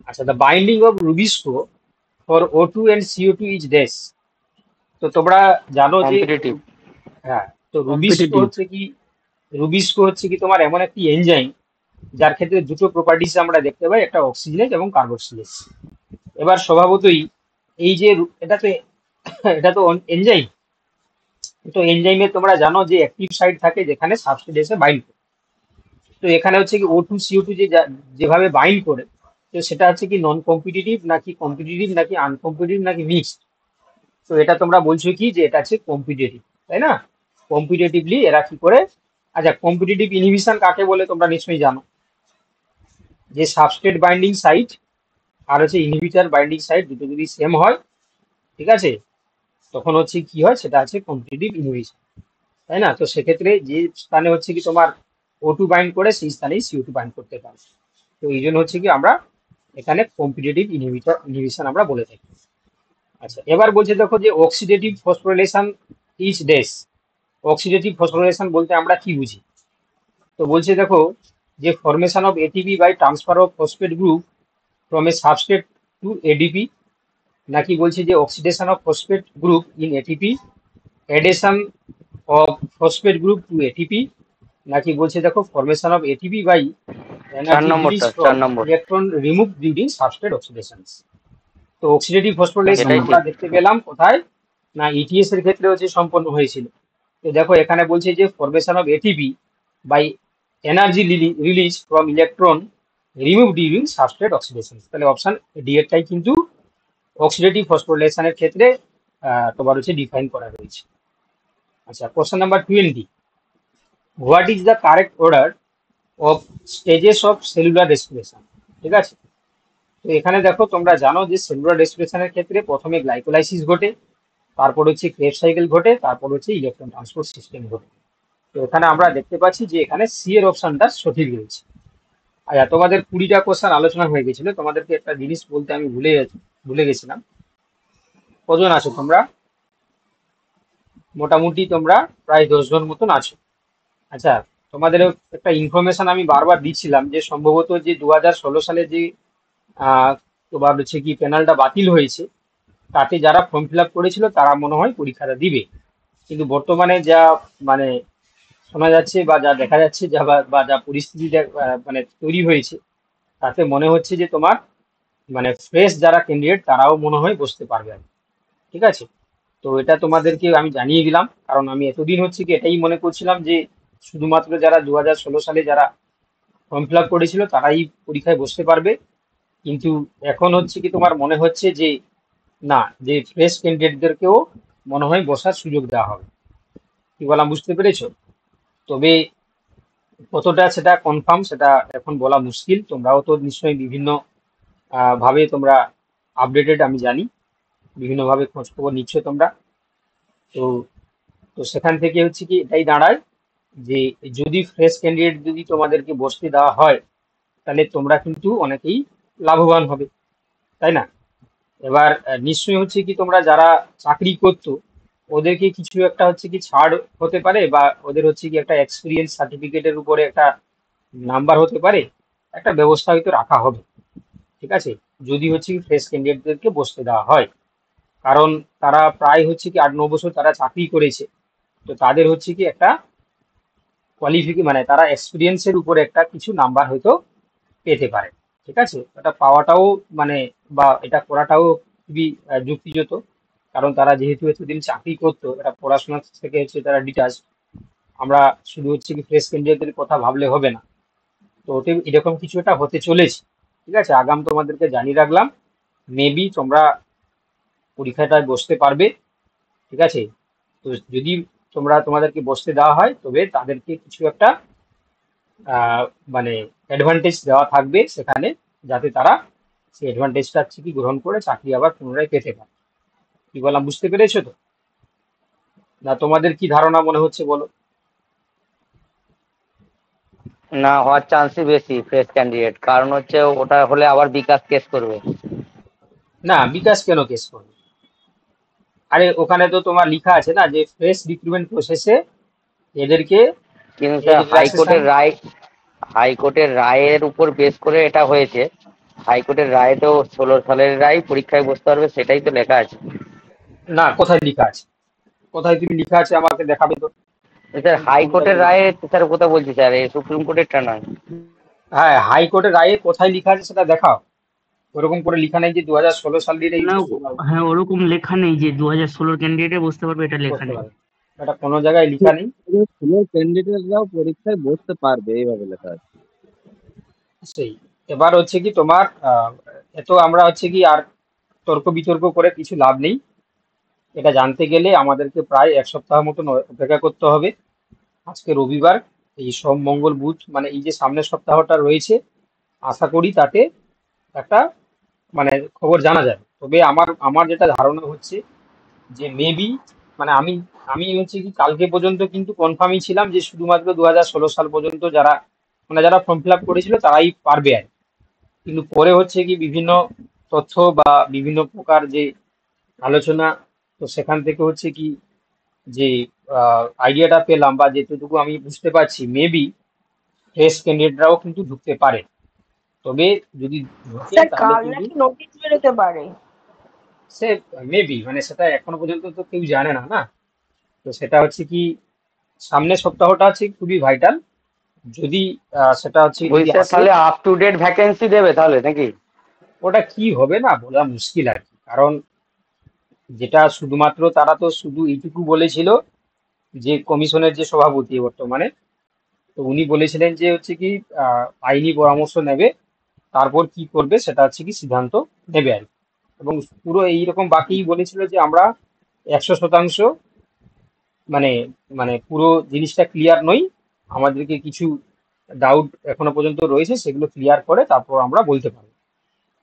আচ্ছা the binding of rubisco for O2 and CO2 is dash. তো তোমরা জানো যে কম্পিটিটিভ। হ্যাঁ, তো রুবিস্কো কম্পিটিটিভ। হচ্ছে কি, রুবিস্কো হচ্ছে কি তোমার এমন একটি এনজাইম যার ক্ষেত্রে দুটো প্রপার্টিজ আমরা দেখতে পাই, একটা অক্সিজেনেজ এবং কার্বক্সিলেজ। এবার স্বভাবতই এই যে এটা তো এনজাইম, তো এনজাইমে তোমরা জানো যে অ্যাক্টিভ সাইট থাকে যেখানে সাবস্ট্রেট এসে বাইন্ড করে। তো এখানে হচ্ছে কি O2 CO2 যেভাবে বাইন্ড করে, তো সেটা হচ্ছে কি নন কম্পিটিটিভ নাকি কম্পিটিটিভ নাকি আনকম্পিটিটিভ নাকি মিক্সড। তো এটা তোমরা বলছো কি যে এটা হচ্ছে কম্পিটিটিভ, তাই না। কম্পিটিটিভলি এরা কি করে, আচ্ছা কম্পিটিটিভ ইনহিবিশন কাকে বলে তোমরা নিশ্চয়ই জানো, যে সাবস্ট্রেট বাইন্ডিং সাইট আর হচ্ছে ইনহিবিটর বাইন্ডিং সাইট দুটো যদি সেম হয়, ঠিক আছে, তখন হচ্ছে কি হয়, সেটা আছে কম্পিটিটিভ ইনহিবিশন, তাই না। তো সেক্ষেত্রে যে স্থানে হচ্ছে কি তোমার O2 বাইন্ড করে সেই স্থানেই CO2 বাইন্ড করতে পারে। তো এই জন্য হচ্ছে কি আমরা এখানে কম্পিটিটিভ ইনহিবিশন আমরা বলে থাকি। আচ্ছা এবার বলছে দেখো যে oxidative phosphorylation is dash. Oxidative phosphorylation বলতে আমরা কি বুঝি, তো বলছে দেখো যে formation of ATP by transfer of phosphate group from a substrate to ADP, নাকি বলছে যে oxidation of phosphate group in ATP, addition of phosphate group to ATP, নাকি বলছে দেখো ফরমেশন অফ ATP বাই চার এনার্জি রিলিজ নম্বরটা, from 4 নম্বর। Electron remove during substrate oxidation. তো অক্সিডেটিভ ফসফোরিলেশন এটাই আমরা ঠিক। দেখতে পেলাম কোথায়, না ETS এর ক্ষেত্রে হচ্ছে সম্পন্ন হয়েছিল। তো দেখো এখানে বলছে যে formation of ATP by energy release from electron remove during substrate oxidation, তাহলে অপশন ডি এরটাই কিন্তু অক্সিডেটিভ ফসফোরিলেশনের ক্ষেত্রে তোমার হচ্ছে ডিফাইন করা রয়েছে। আচ্ছা question number 20, what is the correct order of stages of cellular respiration, ঠিক আছে। তো তো এখানে দেখো তোমরা জানো যে সেলুলার রেসপিরেশনের ক্ষেত্রে প্রথমে গ্লাইকোলাইসিস ঘটে, তারপর হচ্ছে ক্রেবস সাইকেল ঘটে, তারপর হচ্ছে ইলেকট্রন ট্রান্সপোর্ট সিস্টেম ঘটে। তো এখানে আমরা দেখতে পাচ্ছি যে এখানে সি এর অপশনটা সঠিক রয়েছে। আচ্ছা, তোমাদের 20টা কোশ্চেন আলোচনা হয়ে গেছিল, তোমাদেরকে একটা জিনিস বলতে আমি ভুলে গেছিলাম। কজন আছো তোমরা? মোটামুটি তোমরা প্রায় 10 জন মতন আছো। আচ্ছা, তোমাদের একটা ইনফরমেশন আমি বারবার দিচ্ছিলাম যে সম্ভবত যে 2016 সালে যে তোমার হচ্ছে কি প্যানেলটা বাতিল হয়েছে, তাতে যারা ফর্ম ফিল আপ করেছিল তারা মনে হয় পরীক্ষাটা দিবে। কিন্তু বর্তমানে যা মানে শোনা যাচ্ছে বা যা দেখা যাচ্ছে বা যা পরিস্থিতি মানে তৈরি হয়েছে, তাতে মনে হচ্ছে যে তোমার মানে ফ্রেশ যারা ক্যান্ডিডেট তারাও মনে হয় বসতে পারবে আর কি। ঠিক আছে, তো এটা তোমাদেরকে আমি জানিয়ে দিলাম, কারণ আমি এতদিন হচ্ছে কি এটাই মনে করছিলাম যে শুধুমাত্র যারা 2016 সালে যারা ফর্ম ফিল আপ করেছিল তারাই পরীক্ষায় বসতে পারবে। কিন্তু এখন হচ্ছে কি তোমার মনে হচ্ছে যে না, যে ফ্রেশ ক্যান্ডিডেটদেরকেও মনে হয় বসার সুযোগ দেওয়া হবে। কি বললাম বুঝতে পেরেছো? তবে কতটা সেটা কনফার্ম সেটা এখন বলা মুশকিল। তোমরাও তো নিশ্চয়ই বিভিন্ন ভাবে তোমরা আপডেটেড, আমি জানি বিভিন্নভাবে খোঁজ খবর নিচ্ছ তোমরা। তো তো সেখান থেকে হচ্ছে কি এটাই দাঁড়ায় যে যদি ফ্রেশ ক্যান্ডিডেট যদি তোমাদেরকে বসতে দেওয়া হয়, তাহলে তোমরা কিন্তু অনেকেই লাভবান হবে, তাই না? এবার নিশ্চয়ই হচ্ছে কি তোমরা যারা চাকরি করতো ওদেরকে কিছু একটা হচ্ছে কি ছাড় হতে পারে, বা ওদের হচ্ছে কি একটা এক্সপিরিয়েন্স সার্টিফিকেটের উপরে একটা নাম্বার হতে পারে, একটা ব্যবস্থা হয়তো রাখা হবে। ঠিক আছে, যদি হচ্ছে কি ফ্রেশ ক্যান্ডিডেটদেরকে বসতে দেওয়া হয়, কারণ তারা প্রায় হচ্ছে কি 8-9 বছর তারা চাকরি করেছে। তো তাদের হচ্ছে কি একটা মানে তারা এক্সপিরিয়েন্সের উপরে একটা কিছু নাম্বার হয়তো পেতে পারে। ঠিক আছে, এটা পাওয়াটাও মানে বা এটা করাটাও খুবই যুক্তিযুক্ত, কারণ তারা যেহেতু এতদিন চাকরি করতো, এটা পড়াশোনা থেকে হচ্ছে তারা ডিটাচ। আমরা শুধু হচ্ছে কি ফ্রেশ ক্যান্ডিডেটদের কথা ভাবলে হবে না। তো ওতে এরকম কিছু একটা হতে চলেছে। ঠিক আছে, আগাম তোমাদেরকে জানিয়ে রাখলাম, মেবি তোমরা পরীক্ষাটায় বসতে পারবে। ঠিক আছে, তো যদি তোমাদেরকে বসতে দেওয়া হয় তবে তাদেরকে কিছু একটা মানে অ্যাডভান্টেজ দেওয়া থাকবে সেখানে, যাতে তারা সেই অ্যাডভান্টেজটা হচ্ছে কি গ্রহণ করে চাকরি আবার পুনরায় পেতে পারে। কি বললাম বুঝতে পেরেছো তো? না তোমাদের কি ধারণা মনে হচ্ছে বলো? না হওয়ার চান্সই বেশি ফ্রেশ ক্যান্ডিডেট, কারণ হচ্ছে ওটা হলে আবার বিকাশ কেস করবে। না, বিকাশ কেন কেস করবে? আরে ওখানে তো তোমার লেখা আছে না যে ফ্রেশ রিক্রুটমেন্ট প্রসেসে এদেরকে কিন্তু স্যার রেজিস্ট্রেশন। হাইকোর্টের রায়ের উপর বেস করে এটা হয়েছে। হাইকোর্টের রায়ে তো 16 সালের রায় পরীক্ষায় বসতে পারবে, সেটাই তো লেখা আছে। না, কোথায় লেখা আছে? কোথায় তুমি লেখা আছে আমাকে দেখাবে তো? স্যার কোনটা হাইকোর্টের বলবো? রায়ে স্যার কথা বলছি স্যার, এই সুপ্রিম কোর্টেরটা নয়। হ্যাঁ, হাইকোর্টের রায়ে কোথায় লেখা আছে সেটা দেখাও। ওরকম করে লেখা নেই যে 2016 সালের এই না, হ্যাঁ, ওরকম লেখা নেই যে 2016 ক্যান্ডিডেটে বসতে পারবে, এটা লেখা বসতে নেই। পারে, এটা কোনো জায়গায় লেখা নেই। ষোলো ক্যান্ডিডেটরাও পরীক্ষায় বসতে পারবে এইভাবে লেখা আছে। সেই এবার হচ্ছে কি তোমার এত আমরা হচ্ছে কি আর তর্ক বিতর্ক করে কিছু লাভ নেই। এটা জানতে গেলে আমাদেরকে প্রায় 1 সপ্তাহ মতন অপেক্ষা করতে হবে। আজকে রবিবার, এই সোম মঙ্গল বুধ মানে এই যে সামনের সপ্তাহটা রয়েছে, আশা করি তাতে একটা মানে খবর জানা যাবে। তবে আমার আমার যেটা ধারণা হচ্ছে যে মেবি মানে আমি আমি হচ্ছে কি কালকে পর্যন্ত কিন্তু কনফার্মই ছিলাম যে শুধুমাত্র 2016 সাল পর্যন্ত যারা মানে যারা ফর্ম ফিল আপ করেছিল তারাই পারবে আর কি। কিন্তু পরে হচ্ছে কি বিভিন্ন তথ্য বা বিভিন্ন প্রকার যে আলোচনা, তো সেখান থেকে হচ্ছে কি যে আইডিয়াটা পেলাম বা যেটুকু আমি বুঝতে পারছি, মেবি ফ্রেশ ক্যান্ডিডেটরাও কিন্তু ঢুকতে পারে। তবে যদি ঢোকে স্যার তাহলে কাল কিন্তু নাকি নোটিশ বেরোতে পারে। সে মেবি মানে সেটা এখনো পর্যন্ত তো কেউ জানে না, না? তো সেটা হচ্ছে কি সামনের সপ্তাহটা হচ্ছে খুবই ভাইটাল। যদি সেটা হচ্ছে ওই যদি স্যার আসে, তাহলে আপ টু ডেট ভ্যাকেন্সি দেবে তাহলে নাকি? ওটা কি হবে না বলা মুশকিল আর কি। কারণ যেটা শুধুমাত্র তারা তো শুধু এইটুকু বলেছিল যে কমিশনের যে সভাপতি বর্তমানে, তো উনি বলেছিলেন যে হচ্ছে কি আইনি পরামর্শ নেবে, তারপর কি করবে সেটা হচ্ছে কি সিদ্ধান্ত নেবে আর কি। এবং পুরো এইরকম বাকি বলেছিল যে আমরা 100% মানে মানে পুরো জিনিসটা ক্লিয়ার নই, আমাদেরকে কিছু ডাউট এখনো পর্যন্ত রয়েছে, সেগুলো ক্লিয়ার করে তারপর আমরা বলতে পারবো।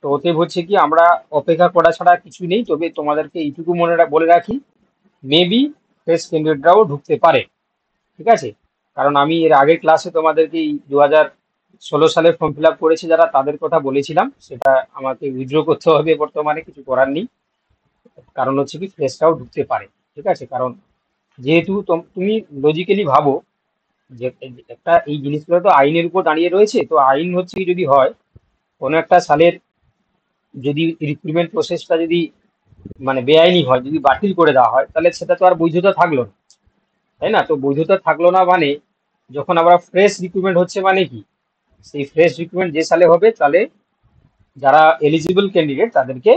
তো অতএব হচ্ছে কি আমরা অপেক্ষা করা ছাড়া কিছু নেই। তবে তোমাদেরকে এইটুকু বলে রাখি, মেবি ফ্রেশ ক্যান্ডিডেটরাও ঢুকতে পারে, ঠিক আছে? কারণ আমি এর আগের ক্লাসে তোমাদেরকে এই 2016 সালে ফর্ম ফিল আপ করেছে যারা, তাদের কথা বলেছিলাম, সেটা আমাকে উইথড্র করতে হবে বর্তমানে, কিছু করার নেই। কারণ হচ্ছে কি ফ্রেশরাও ঢুকতে পারে, ঠিক আছে? কারণ যেহেতু তুমি লজিক্যালি ভাবো যে একটা এই জিনিসগুলো তো আইনের উপর দাঁড়িয়ে রয়েছে। তো আইন হচ্ছে কি, যদি হয় কোনো একটা সালের যদি রিক্রুটমেন্ট প্রসেসটা যদি মানে বেআইনি হয়, যদি বাতিল করে দেওয়া হয়, তাহলে সেটা তো আর বৈধতা থাকলো না, তাই না? তো বৈধতা থাকলো না মানে যখন আবার ফ্রেশ রিক্রুটমেন্ট হচ্ছে মানে কি, সেই ফ্রেশ রিক্রুটমেন্ট যে সালে হবে, তাহলে যারা এলিজিবল ক্যান্ডিডেট তাদেরকে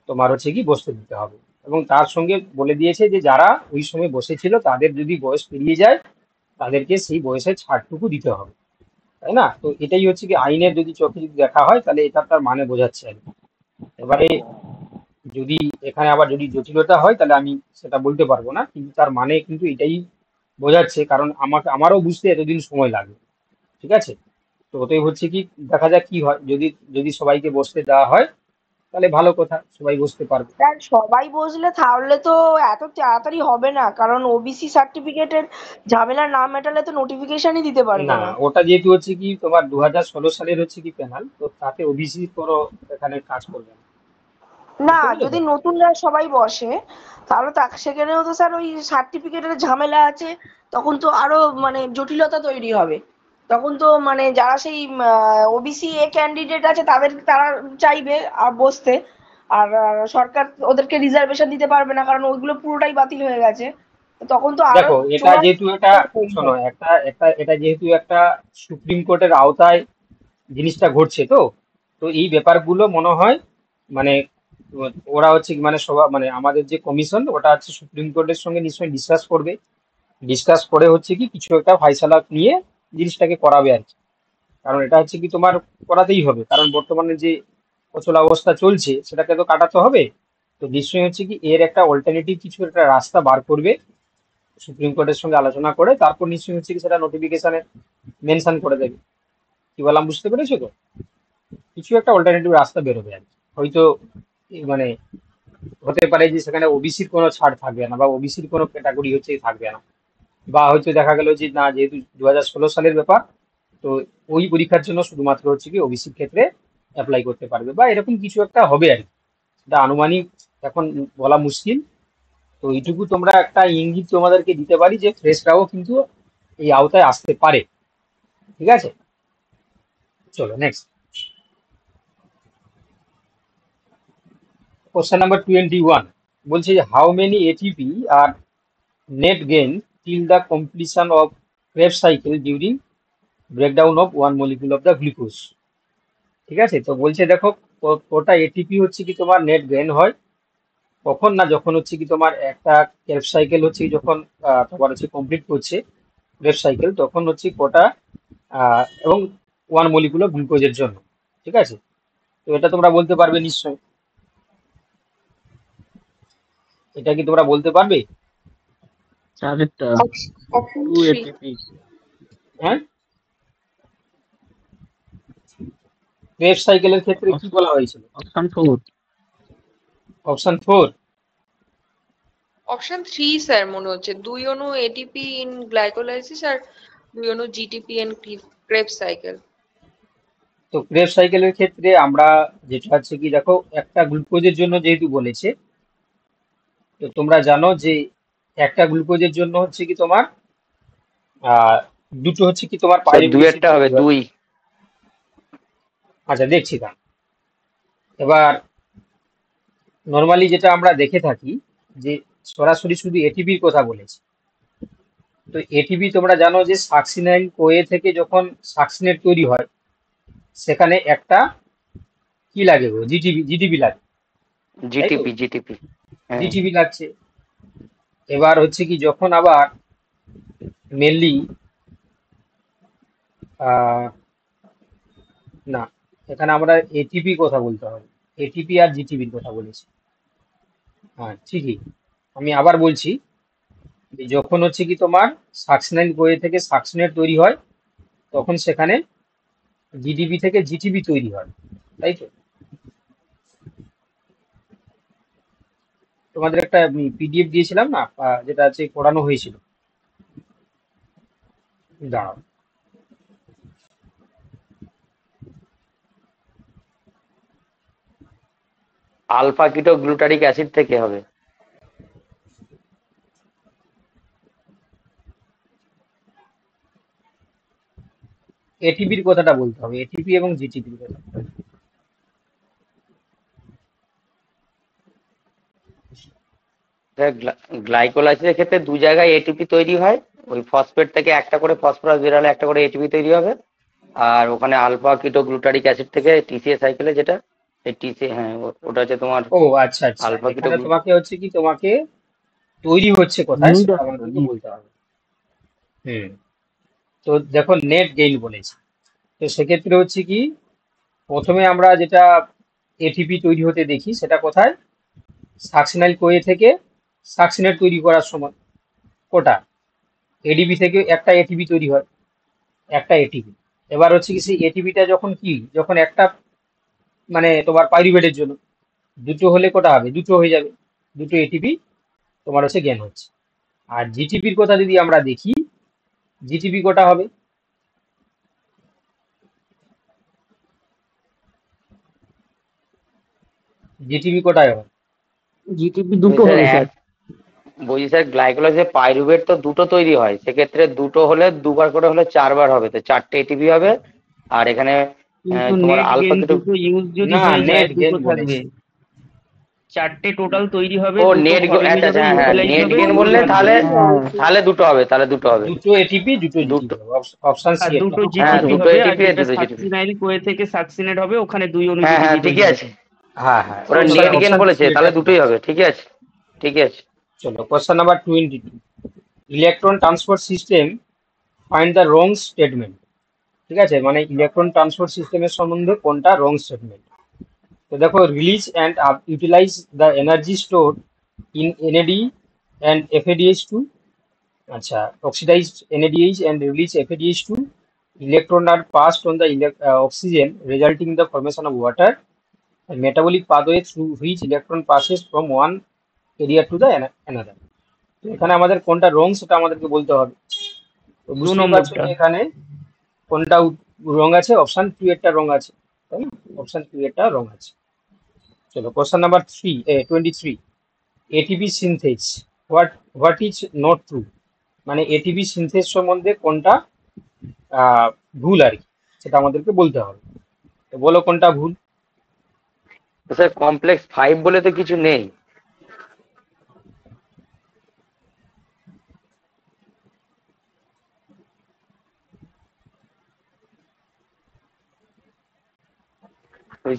তোমার হচ্ছে কি বসতে দিতে হবে। এবং তার সঙ্গে বলে দিয়েছে যে যারা ওই সময় বসেছিল তাদের যদি বয়স পেরিয়ে যায়, তাদেরকে সেই বয়সের ছাড়টুকু দিতে হবে, তাই না? তো এটাই হচ্ছে কি আইনের যদি চোখে যদি দেখা হয়, তাহলে এটা তার মানে বোঝাচ্ছে আর কি। এবারে যদি এখানে আবার যদি জটিলতা হয়, তাহলে আমি সেটা বলতে পারবো না, কিন্তু তার মানে কিন্তু এটাই বোঝাচ্ছে। কারণ আমারও বুঝতে এতদিন সময় লাগে, ঠিক আছে? তো ওটাই হচ্ছে কি, দেখা যাক কি হয়। যদি যদি সবাইকে বসতে দেওয়া হয়, তাহলে ভালো কথা, সবাই বসতে পারবে। স্যার সবাই বসলে তাহলে তো এত তাড়াতাড়ি হবে না, কারণ ওবিসি সার্টিফিকেটের ঝামেলা না মেটালে তো নোটিফিকেশনই দিতে পারবে না, না। ওটা যেহেতু হচ্ছে কি তোমার 2016 সালের হচ্ছে কি প্যানেল, তো তাতে ওবিসি কোনো এখানে কাজ করবে না, না, বুঝতে পারলে যদি তো? নতুনরা সবাই বসে তাহলে তো সেখানেও তো স্যার ওই সার্টিফিকেটের ঝামেলা আছে, তখন তো আরো মানে জটিলতা তৈরি হবে। তখন তো মানে যারা সেই ওবিসি ক্যান্ডিডেট আছে তারা চাইবে আর বসতে, আর সরকার ওদেরকে রিজার্ভেশন দিতে পারবে না, কারণ ওইগুলো পুরোটাই বাতিল হয়ে গেছে। তখন তো আরো দেখো, এটা চোরাই যেহেতু এটা, তৈরি শোনো, হবে। একটা একটা এটা যেহেতু একটা সুপ্রিম কোর্টের আওতায় জিনিসটা ঘটছে, তো তো এই ব্যাপারগুলো মনে হয় মানে ওরা হচ্ছে কি মানে সভা মানে আমাদের যে কমিশন, ওটা হচ্ছে সুপ্রিম কোর্টের সঙ্গে নিশ্চয়ই ডিসকাস করবে। ডিসকাস করে হচ্ছে কি কিছু একটা ফাইসালা নিয়ে জিনিসটাকে করাবে আর কি। কারণ এটা হচ্ছে কি তোমার করাতেই হবে, কারণ বর্তমানে যে অচল অবস্থা চলছে সেটাকে তো কাটাতে হবে। তো নিশ্চয়ই হচ্ছে কি এর একটা অল্টারনেটিভ কিছু একটা রাস্তা বার করবে সুপ্রিম কোর্টের সঙ্গে আলোচনা করে, তারপর নিশ্চয়ই হচ্ছে কি সেটা নোটিফিকেশনে মেনশন করে দেবে। কি বললাম, বুঝতে পেরেছো তো? কিছু একটা অল্টারনেটিভ রাস্তা বেরোবে আর কি। হয়তো মানে হতে পারে যে সেখানে ওবিসির কোনো ছাড় থাকবে না, বা ওবিসির কোনো ক্যাটাগরি হচ্ছে থাকবে না, বা হয়তো দেখা গেল যে না, যেহেতু 2016 সালের ব্যাপার, তো ওই পরীক্ষার জন্য শুধুমাত্র হচ্ছে কি ওবিসির ক্ষেত্রে অ্যাপ্লাই করতে পারবে, বা এরকম কিছু একটা হবে আর কি। এটা আনুমানিক এখন বলা মুশকিল। তো এইটুকু তোমরা একটা ইঙ্গিত তোমাদেরকে দিতে পারি যে ফ্রেশরাও কিন্তু এই আওতায় আসতে পারে, ঠিক আছে? চলো নেক্সট কোশ্চেন নাম্বার 21। বলছে how many ATP are net gain till the completion of Krebs cycle during breakdown of one molecule of the glucose, ঠিক আছে? তো বলছে দেখো, ওটা এটিপি হচ্ছে কি তোমার নেট গেইন হয় কখন না, যখন হচ্ছে কি তোমার একটা ক্রেবস সাইকেল হচ্ছে কি যখন তোমার হচ্ছে কমপ্লিট করছে ক্রেবস সাইকেল, তখন হচ্ছে কটা এবং ওয়ান মলিকুল গ্লুকোজের জন্য, ঠিক আছে? তো এটা তোমরা বলতে পারবে নিশ্চয়, এটা কি তোমরা বলতে পারবে? চারটা অপশন 2 3। এটিপি। হ্যাঁ, ক্রেবস সাইকেলের ক্ষেত্রে কি বলা হয়েছিল? অপশন 4। অপশন 4। অপশন 3 স্যার মনে হচ্ছে, 2 অণু এটিপি ইন গ্লাইকোলাইসিস আর 2 অণু জিটিপি ইন ক্রেবস সাইকেল। তো ক্রেবস সাইকেলের ক্ষেত্রে আমরা যেটা হচ্ছে কি দেখো, একটা গ্লুকোজের জন্য যেহেতু বলেছে, তো তোমরা জানো যে একটা গ্লুকোজের জন্য হচ্ছে কি তোমার আহ দুটো হচ্ছে কি তোমার স্যার পাইরুভেট অ্যাসিড দুয়েরটা হবে, তৈরি হয়। 2। আচ্ছা, দেখছি তা। এবার নর্মালি যেটা আমরা দেখে থাকি যে সরাসরি শুধু এটিপির কথা বলেছে। তো এটিপি তোমরা জানো যে সাকসিনাইল কোয়ে থেকে যখন সাকসিনেট তৈরি হয়, সেখানে একটা কি লাগে গো, জিটিপি লাগে, তাই তো? জিটিপি হ্যাঁ। জিটিপি লাগছে। এবার হচ্ছে কি যখন আবার মেনলি না, এখানে আমরা এটিপি কথা বলতে হবে, এটিপি আর জিটিপির কথা বলেছি। হ্যাঁ ঠিকই, আমি আবার বলছি যে যখন হচ্ছে কি তোমার সাকসিনাইল কোয়ে থেকে সাকসিনেট তৈরি হয়, তখন সেখানে জিডিপি থেকে জিটিপি তৈরি হয়, তাই তো? তোমাদের একটা পিডিএফ দিয়েছিলাম না, যেটা হচ্ছে পড়ানো হয়েছিল। দাঁড়াও, আলফা কিটো গ্লুটারিক অ্যাসিড থেকে হবে। এটিপির কথাটা বলতে হবে, এটিপি এবং জিটিপির কথা। গ্লাইকোলাইসিসের ক্ষেত্রে দু জায়গায় এটিপি তৈরি হয়, ওই ফসফেট থেকে একটা করে ফসফরাস বেরালে একটা করে এটিপি তৈরি হবে, আর ওখানে আলফা কিটো গ্লুটারিক অ্যাসিড থেকে টিসিএ সাইকেলে যেটা এই টিসিএ, হ্যাঁ ওটা হচ্ছে তোমার ও আচ্ছা আচ্ছা, আলফা কিটো। এখানে তোমাকে হচ্ছে কি, তোমাকে তৈরি হচ্ছে কোথায় সেটা আমাদেরকে বলতে হবে। তো দেখো নেট গেইন বলেছে, তো সেক্ষেত্রে হচ্ছে কি, প্রথমে আমরা যেটা এটিপি তৈরি হতে দেখি সেটা কোথায়, সাকসিনাইল কোয়ে থেকে সাকসিনেট তৈরি করার সময় কোটা এডিপি থেকে একটা এটিপি তৈরি হয়, একটা এটিপি। এবার হচ্ছে কি সেই এটিপিটা যখন একটা মানে তোমার পাইরুভেটের জন্য দুটো হলে কোটা হবে, দুটো হয়ে যাবে, দুটো এটিপি তোমার হচ্ছে জ্ঞান হচ্ছে। আর জিটিপির কথা যদি আমরা দেখি, জিটিপি কোটা হবে, জিটিপি কোটায় হবে, জিটিপি দুটো হবে স্যার। বলছি স্যার গ্লাইকোলাইসিসে পাইরুভেট তো দুটো তৈরি হয়, সেক্ষেত্রে দুটো হলে দুবার করে হলে 4বার হবে, তো 4টে এটিপি হবে। আর এখানে কিন্তু তোমার নেট আলফা গেইন কিটো, দুটো ইউজ যদি না হয়ে যায় নেট গেইন দুটো থাকবে, বলেছে। 4টে টোটাল তৈরি হবে, ও দুটো নেট, ফরেনে আচ্ছা যাবে, হ্যাঁ হ্যাঁ, লোকালাইজ নেট হবে, গেইন দুটো বললে থাকবে। তাহলে তাহলে দুটো হবে, তাহলে দুটো হবে, দুটো এটিপি দুটো দুটো, জিটিপি হবে, অপশন সি আর এটা। দুটো হ্যাঁ জিটিপি দুটো হবে, আর এটিপি আর যেটা দুটো জিটিপি। সাকসিনাইল কোয়ে থেকে সাকসিনেট হবে ওখানে দুই অণু হ্যাঁ হ্যাঁ জিটিপি তৈরি ঠিকই হবে। আছে, হ্যাঁ হ্যাঁ, ওরা তাহলে নেট গেইন অপশন বলেছে, সি এটা তাহলে ঠিক দুটোই আছে। হবে, ঠিকই আছে ঠিকই আছে। চলো question number 22, electron transport system find the wrong statement. ঠিক আছে, মানে ইলেকট্রন ট্রান্সপোর্ট সিস্টেমের সম্বন্ধে কোনটা রং স্টেটমেন্ট। তো দেখো, release and utilize the energy store in N A D and F A D H two. আচ্ছা, oxidized NADH and release FADH2. Electron are passed on the oxygen, resulting in the formation of water. A metabolic pathway through which electron passes from one area to the another. তো এখানে আমাদের কোনটা রং সেটা আমাদেরকে বলতে হবে। তো দু বুঝতেই পারছো নম্বরটা। যে এখানে কোনটা রং আছে, অপশন 2 এরটা রং আছে, তাই না? অপশন 2 এরটা রং আছে। চলো question number 23, ATP synthase, what is not true, মানে এটিপি সিনথেস সম্বন্ধে কোনটা ভুল আর কি, সেটা আমাদেরকে বলতে হবে। তো বলো কোনটা ভুল। তো স্যার কমপ্লেক্স 5 বলে তো কিছু নেই।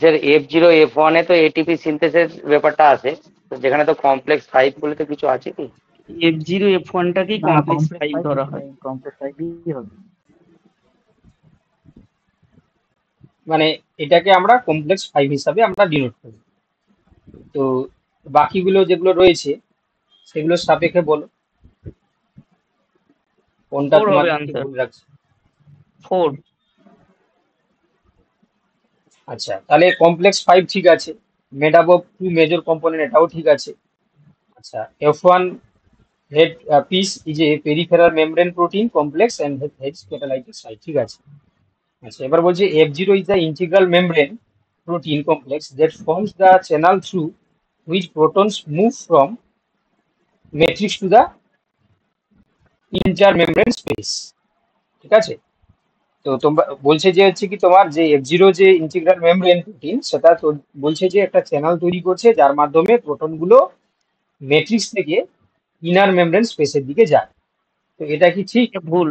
স্যার F0 F1 এ তো এটিপি সিনথেসিস ব্যাপারটা আছে, তো যেখানে তো কমপ্লেক্স 5 বলে তো কিছু আছে কি? F0 F1টাকেই কমপ্লেক্স 5 ধরা হয়। মানে এটাকে আমরা কমপ্লেক্স 5 হিসাবে আমরা ডিনোট করি। তো বাকিগুলো যেগুলো রয়েছে সেগুলোর সাপেক্ষে বলো কোনটা 4 তোমার হবে কাছে আনসার, ভুল লাগছে। 4। আচ্ছা, তাহলে কমপ্লেক্স 5 ঠিক আছে, made up of 2 major component, এটাও ঠিক আছে। আচ্ছা, F1 head piece is a peripheral membrane protein complex and heads catalytic site, ঠিক আছে। আচ্ছা, এবার বলছি F0 is the integral membrane protein complex that forms the channel through which protons move from matrix to the intermembrane space, ঠিক আছে। তো তোমরা বলছে যে হচ্ছে কি তোমার যে F0 যে ইন্টিগ্রাল মেমব্রেন প্রোটিন, সেটা তো বলছে যে একটা চ্যানেল তৈরি করছে যার মাধ্যমে প্রোটনগুলো ম্যাট্রিক্স থেকে ইনার মেমব্রেন স্পেসের দিকে যায়। তো এটা কি ঠিক? এটা ভুল,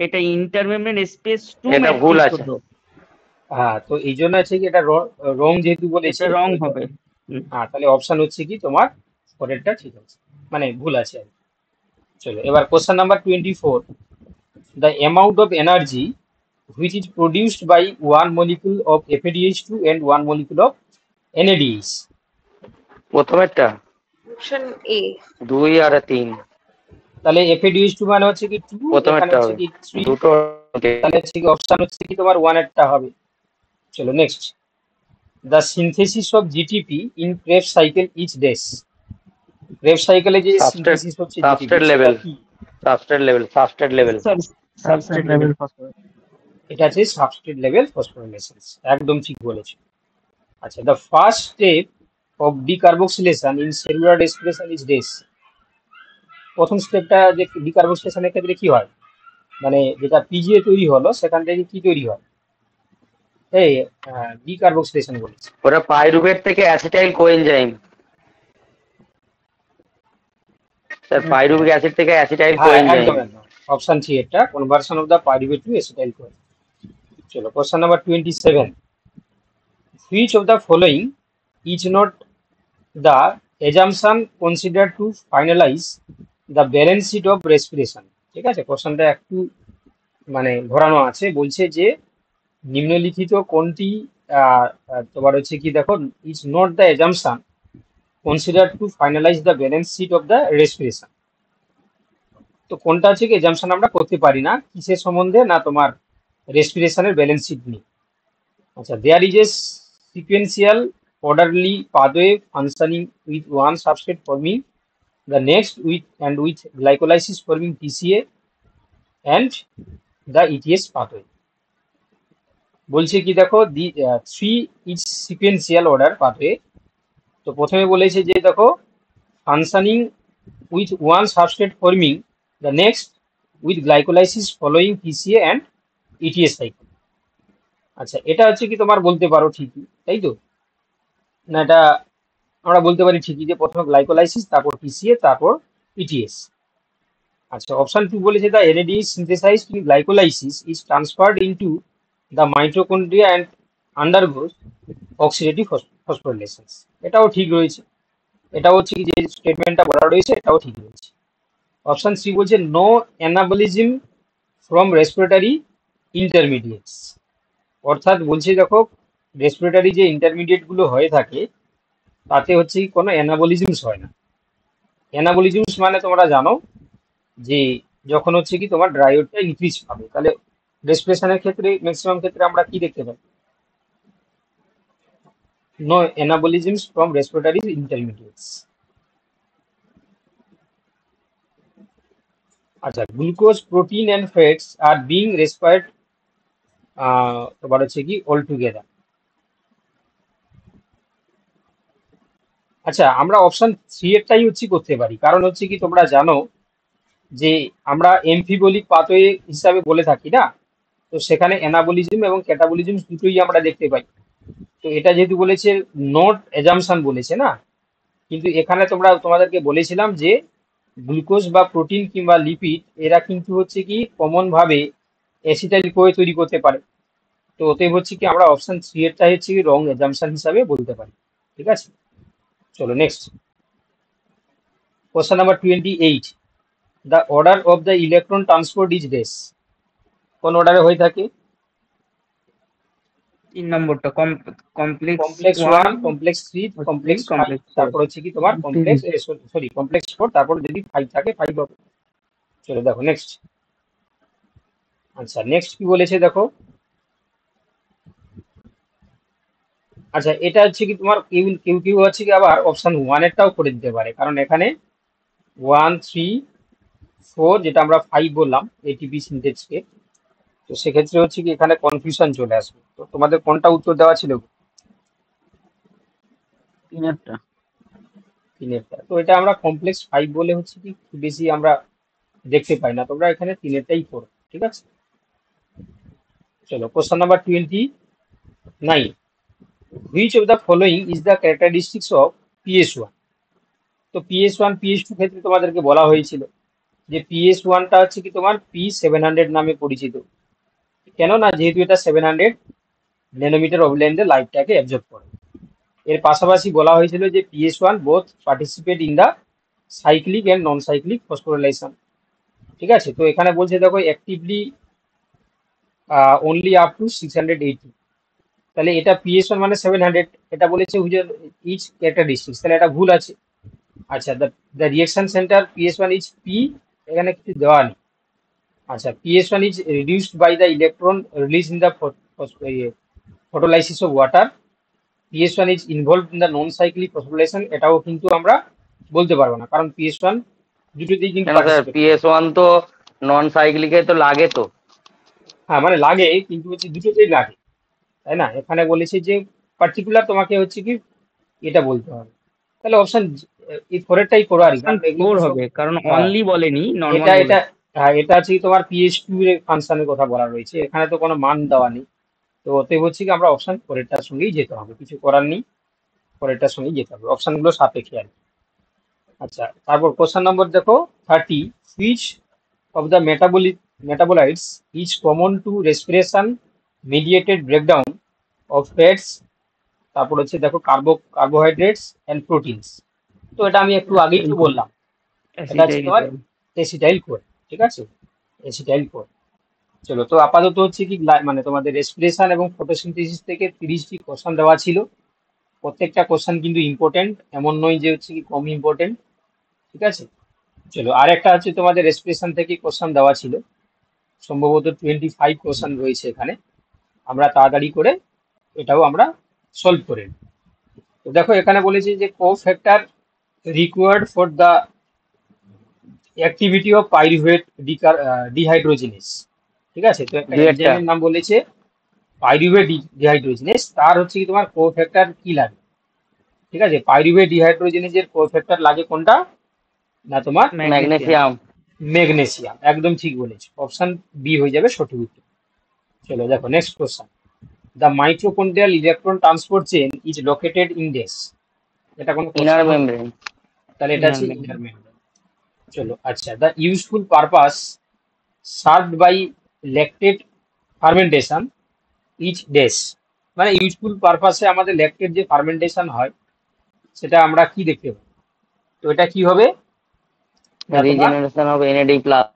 এটা ইন্টারমেমব্রেন স্পেস টু এটা ভুল ম্যাট্রিক্স আছে। হতো, হ্যাঁ, তো এই জন্য হচ্ছে কি এটা রং যেহেতু বলেছে, এটা রং হবে। হ্যাঁ, তাহলে অপশন হচ্ছে কি তোমার পরেরটা ঠিক আছে, মানে ভুল আছে আর কি। চলো এবার question number 24, the amount of energy which is produced by one molecule of FADH2 and one molecule of NADH. প্রথমেরটা অপশন এ। 2 আর 3, তাহলে FADH2 মানে হচ্ছে কি 2, এখানে প্রথমেরটা হচ্ছে হবে কি 3, দুটো। তাহলে হচ্ছে কি অপশন হচ্ছে কি তোমার 1 এরটা হবে। চলো next, the synthesis of GTP in Krebs cycle each days. Krebs সাইকেলে যে সাবস্ট্রেট সিনথেসিস হচ্ছে জিটিপি সাবস্ট্রেট সেটা লেভেল কি? সাবস্ট্রেট লেভেল সাবস্ট্রেট লেভেল এটা আছে সাবস্ট্রেট লেভেল ফসফোরাইলেশন। একদম ঠিক বলেছো। আচ্ছা, the first step of decarboxylation in cellular respiration is this. প্রথম স্টেপটা যে ডিকার্বক্সিলেশনের ক্ষেত্রে কি হয়, মানে যেটা পিজিএ তৈরি হলো সেখান থেকে কি তৈরি হয়, এই ডিকার্বক্সিলেশন বলেছে। ওটা পাইরুভেট থেকে acetyl coenzyme. Sir pyruvic acid থেকে অ্যাসিটাইল হ্যাঁ, কোএনজাইম। একদম একদম অপশন সি এটা, conversion of the pyruvate to acetyl কোএন। চলো question number 27, which of the following is not the assumption considered to finalize the balance sheet of respiration? ঠিক আছে, কোশ্চেনটা একটু মানে ঘোরানো আছে, বলছে যে নিম্নলিখিত কোনটি তোমার হচ্ছে কি দেখো, is not the assumption consider to finalize the balance sheet of the respiration. তো কোনটা হচ্ছে কি অ্যাজাম্পশন আমরা করতে পারি না, কিসের সম্বন্ধে না, তোমার রেসপিরেশনের ব্যালেন্স শিট নিয়ে। আচ্ছা, there is a sequential orderly pathway functioning with one substrate forming the next with glycolysis forming TCA and the ETS pathway. বলছে কি দেখো, the three is sequential order pathway. তো প্রথমে বলেছে যে দেখো, functioning with one substrate forming the next with glycolysis following PCA and ETS cycle. আচ্ছা, এটা হচ্ছে কি তোমার বলতে পারো ঠিকই, তাই তো? না, এটা আমরা বলতে পারি ঠিকই যে প্রথমে গ্লাইকোলাইসিস, তারপর পিসিএ, তারপর ইটিএস। আচ্ছা, অপশন 2 বলেছে the NAD is synthesised in glycolysis is transferred into the mitochondria and আন্ডারগোজ oxidative phosphorylation. এটাও ঠিক রয়েছে, এটা হচ্ছে কি যে স্টেটমেন্টটা বলা রয়েছে এটাও ঠিক রয়েছে। অপশন 3 বলছে no anabolism from respiratory intermediates, অর্থাৎ বলছে দেখো রেসপিরেটরি যে ইন্টারমিডিয়েট গুলো হয়ে থাকে তাতে হচ্ছে কি কোনো অ্যানাবলিজমস হয় না। অ্যানাবলিজমস মানে তোমরা জানো যে যখন হচ্ছে কি তোমার ড্রাইওডটা ইনক্রিজ পাবে, তাহলে রেসপিরেশনের ক্ষেত্রে ম্যাক্সিমাম ক্ষেত্রে আমরা কি দেখতে পাই, no anabolisms from respiratory intermediates. আচ্ছা, glucose, protein and fats are being respired তোমার হচ্ছে কি অল টুগেদার। আচ্ছা, আমরা অপশন 3 এরটাই হচ্ছে করতে পারি, কারণ হচ্ছে কি তোমরা জানো যে আমরা এমফিবলিক পাথওয়ে হিসাবে বলে থাকি না, তো সেখানে অ্যানাবলিজম এবং ক্যাটাবলিজম দুটোই আমরা দেখতে পাই। তো এটা যেহেতু বলেছে নট অ্যাজাম্পশন বলেছে না, কিন্তু এখানে তোমাদেরকে বলেছিলাম যে গ্লুকোজ বা প্রোটিন কিংবা লিপিড এরা কিন্তু হচ্ছে কি কমন ভাবে অ্যাসিটাইল কোয়ে তৈরি করতে পারে। তো অতএব হচ্ছে কি আমরা অপশন 3 এরটা হচ্ছে কি রং অ্যাজাম্পশন হিসাবে বলতে পারি। ঠিক আছে, চলো next question number 28, the order of the electron transport is this. কোন অর্ডারে হয়ে থাকে? 3 নম্বরটা complex complex 1, complex 3, complex 5, complex তারপর হচ্ছে কি তোমার কমপ্লেক্স কমপ্লেক্স 4, তারপর যদি 5 থাকে 5 হবে। চলো দেখো নেক্সট। আচ্ছা, নেক্সট কি বলেছে দেখো। আচ্ছা, এটা হচ্ছে কি তোমার কেউ কেউ কেউ হচ্ছে কি আবার অপশন 1 এরটাও করে দিতে পারে, কারণ এখানে 1, 3, 4 যেটা আমরা 5 বললাম এটিপি সিনথেসকে, তো সেক্ষেত্রে হচ্ছে কি এখানে কনফিউশন চলে আসবে। তো তোমাদের কোনটা উত্তর দেওয়া ছিল? 3-টা। 3 তো এটা আমরা কমপ্লেক্স 5 বলে হচ্ছে কি খুব বেশি আমরা দেখতে পাই না, তোমরা এখানে 3টাই করো। ঠিক আছে, চলো question number 29, which of the following is the characteristics of PS1। তো PS1 PS2 ক্ষেত্রে তোমাদেরকে বলা হয়েছিল যে PS1টা হচ্ছে কি তোমার P700 নামে পরিচিত, কেন না যেহেতু এটা 700 ন্যানোমিটার অবলেন্থে লাইটটাকে অ্যাবজর্ব করে। এর পাশাপাশি বলা হয়েছিল যে PS1 both participate in the cyclic and non cyclic phosphorylation. ঠিক আছে, তো এখানে বলছে দেখো অ্যাক্টিভলি অনলি আপ টু 680, তাহলে এটা PS1 মানে 700, এটা বলেছে ইচ ক্যারেক্টারিস্টিক্স, তাহলে এটা ভুল আছে। আচ্ছা, the reaction centre PS1 is P, এখানে কিছু দেওয়া নেই। আচ্ছা, PS1 is reduced by the electron release in the photolysis of water, PS1 is involved in the non-cyclic phosphorylation, এটাও কিন্তু আমরা বলতে পারবো না, কারণ PS1 দুটোতেই কিন্তু কেন স্যার পার্টিসিপেট করে। PS1 তো নন সাইক্লিকে তো লাগে তো। হ্যাঁ মানে লাগে, কিন্তু হচ্ছে দুটোতেই লাগে, তাই না? এখানে বলেছে যে পার্টিকুলার তোমাকে হচ্ছে কি এটা বলতে হবে। তাহলে অপশন এই ফোরেরটাই করো আর কি, অপশন কারণ এগুলো ফোর তো সব। হবে, কারণ হ্যাঁ, অনলি বলেনি, নর্মাল এটা এটা বলেছে। হ্যাঁ, এটা হচ্ছে কি তোমার PS2 এর ফাংশনের কথা বলা রয়েছে, এখানে তো কোনো মান দেওয়া নেই। তো অতএব হচ্ছে কি আমরা অপশন ফোরেরটার সঙ্গেই যেতে হবে, কিছু করার নেই, ফোরেরটার সঙ্গেই যেতে হবে, অপশনগুলো সাপেক্ষে আর কি। আচ্ছা, তারপর কোশ্চেন নম্বর দেখো 30, which of the metabolites is common to respiration mediated breakdown of fats, তারপর হচ্ছে দেখো কার্বোহাইড্রেটস এন্ড প্রোটিনস। তো এটা আমি একটু আগেই তো বললাম, এটা হচ্ছে তোমার অ্যাসিটাইল এসিটাইল কোর, ঠিক আছে, এসিটাইল কোর। চলো, তো আপাতত হচ্ছে কি মানে তোমাদের রেসপিরেশন এবং ফটোসিনথেসিস থেকে 30টি কোশ্চেন দেওয়া ছিল। প্রত্যেকটা কোশ্চেন কিন্তু ইম্পর্টেন্ট, এমন নয় যে হচ্ছে কি কম ইম্পর্টেন্ট, ঠিক আছে। চলো, আর একটা হচ্ছে তোমাদের রেসপিরেশন থেকে কোশ্চেন দেওয়া ছিল, সম্ভবত 25 কোশ্চেন রয়েছে এখানে, আমরা তাড়াতাড়ি করে এটাও আমরা সলভ করে নিই। তো দেখো এখানে বলেছে যে cofactor required for the activity of pyruvate dehydrogenase, ঠিক আছে। তো একটা দুই একটা এনজাইমের নাম বলেছে পাইরুভেট ডিহাইড্রোজিনেস, তার হচ্ছে কি তোমার কো ফ্যাক্টর কি লাগে, ঠিক আছে। পাইরুভেট ডিহাইড্রোজিনেসের কো ফ্যাক্টর লাগে কোনটা, না তোমার ম্যাগনেসিয়াম। ম্যাগনেসিয়াম। ম্যাগনেসিয়াম, একদম ঠিক বলেছো, অপশন বি হয়ে যাবে সঠিক উত্তর। চলো দেখো next question, the mitochondrial electron transport chain is located in dash, এটা কোনো কোশ্চেন ইনার হলো? মেমব্রেন। তাহলে এটা ইনার হচ্ছে মেমব্রেন। Inner membrane. চলো আচ্ছা, the useful purpose served by lactate fermentation is dash, মানে ইউজফুল পারপাসে আমাদের ল্যাকটেট যে ফার্মেন্টেশন হয় সেটা আমরা কি দেখতে পাই, তো এটা কি হবে, না তোমার regeneration of N A D plus.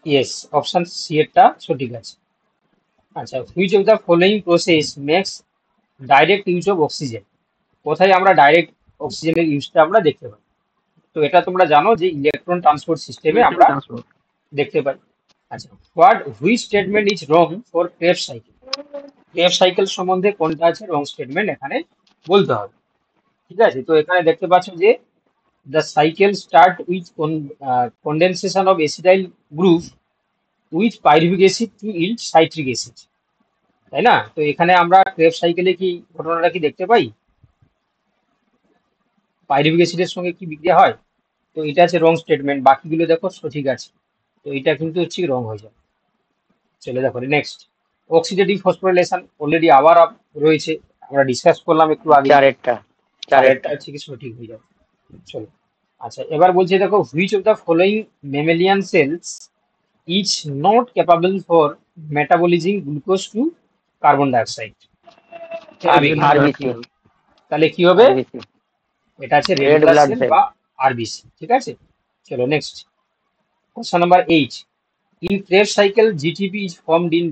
Yes, option C এরটা সঠিক আছে। আচ্ছা, which of the following process makes direct use of oxygen, কোথায় আমরা ডাইরেক্ট অক্সিজেনের ইউজটা আমরা দেখতে পাই, তো এটা তোমরা জানো যে ইলেকট্রন ট্রান্সপোর্ট সিস্টেমে ইলেকট্রন আমরা ট্রান্সপোর্ট। দেখতে পাই। আচ্ছা, which statement is wrong for Krebs cycle, Krebs cycle সম্বন্ধে কোনটা আছে রং স্টেটমেন্ট এখানে বলতে হবে, ঠিক আছে। তো এখানে দেখতে পাচ্ছ যে the cycle start with condensation of acetyl group with pyruvic acid to yield citric acid, তাই না? তো এখানে আমরা ক্রেবস সাইকেলে কি ঘটনাটা কি দেখতে পাই, পাইরুভিক অ্যাসিডের সঙ্গে কি বিক্রিয়া হয়, তো এটা আছে রং স্টেটমেন্ট, বাকিগুলো দেখো সঠিক আছে, তো এটা কিন্তু হচ্ছে রং হয়ে যাবে। চলে দেখো নেক্সট, অক্সিডেটিভ ফসফোরিলেশন অলরেডি আবার রয়েছে, আমরা ডিসকাস করলাম একটু আগে, চারেরটা। চারেরটা হচ্ছে কি সঠিক হয়ে যাবে। চলো আচ্ছা, এবার বলছে দেখো which of the following mammalian cells is not capable for metabolizing glucose to carbon dioxide, R B C. তাহলে কি হবে, আরবিসি এটা আছে red red blood blood cell cell. বা আরবিসি, ঠিক আছে। চলো next, question number 8, in Krebs cycle G T P is formed in,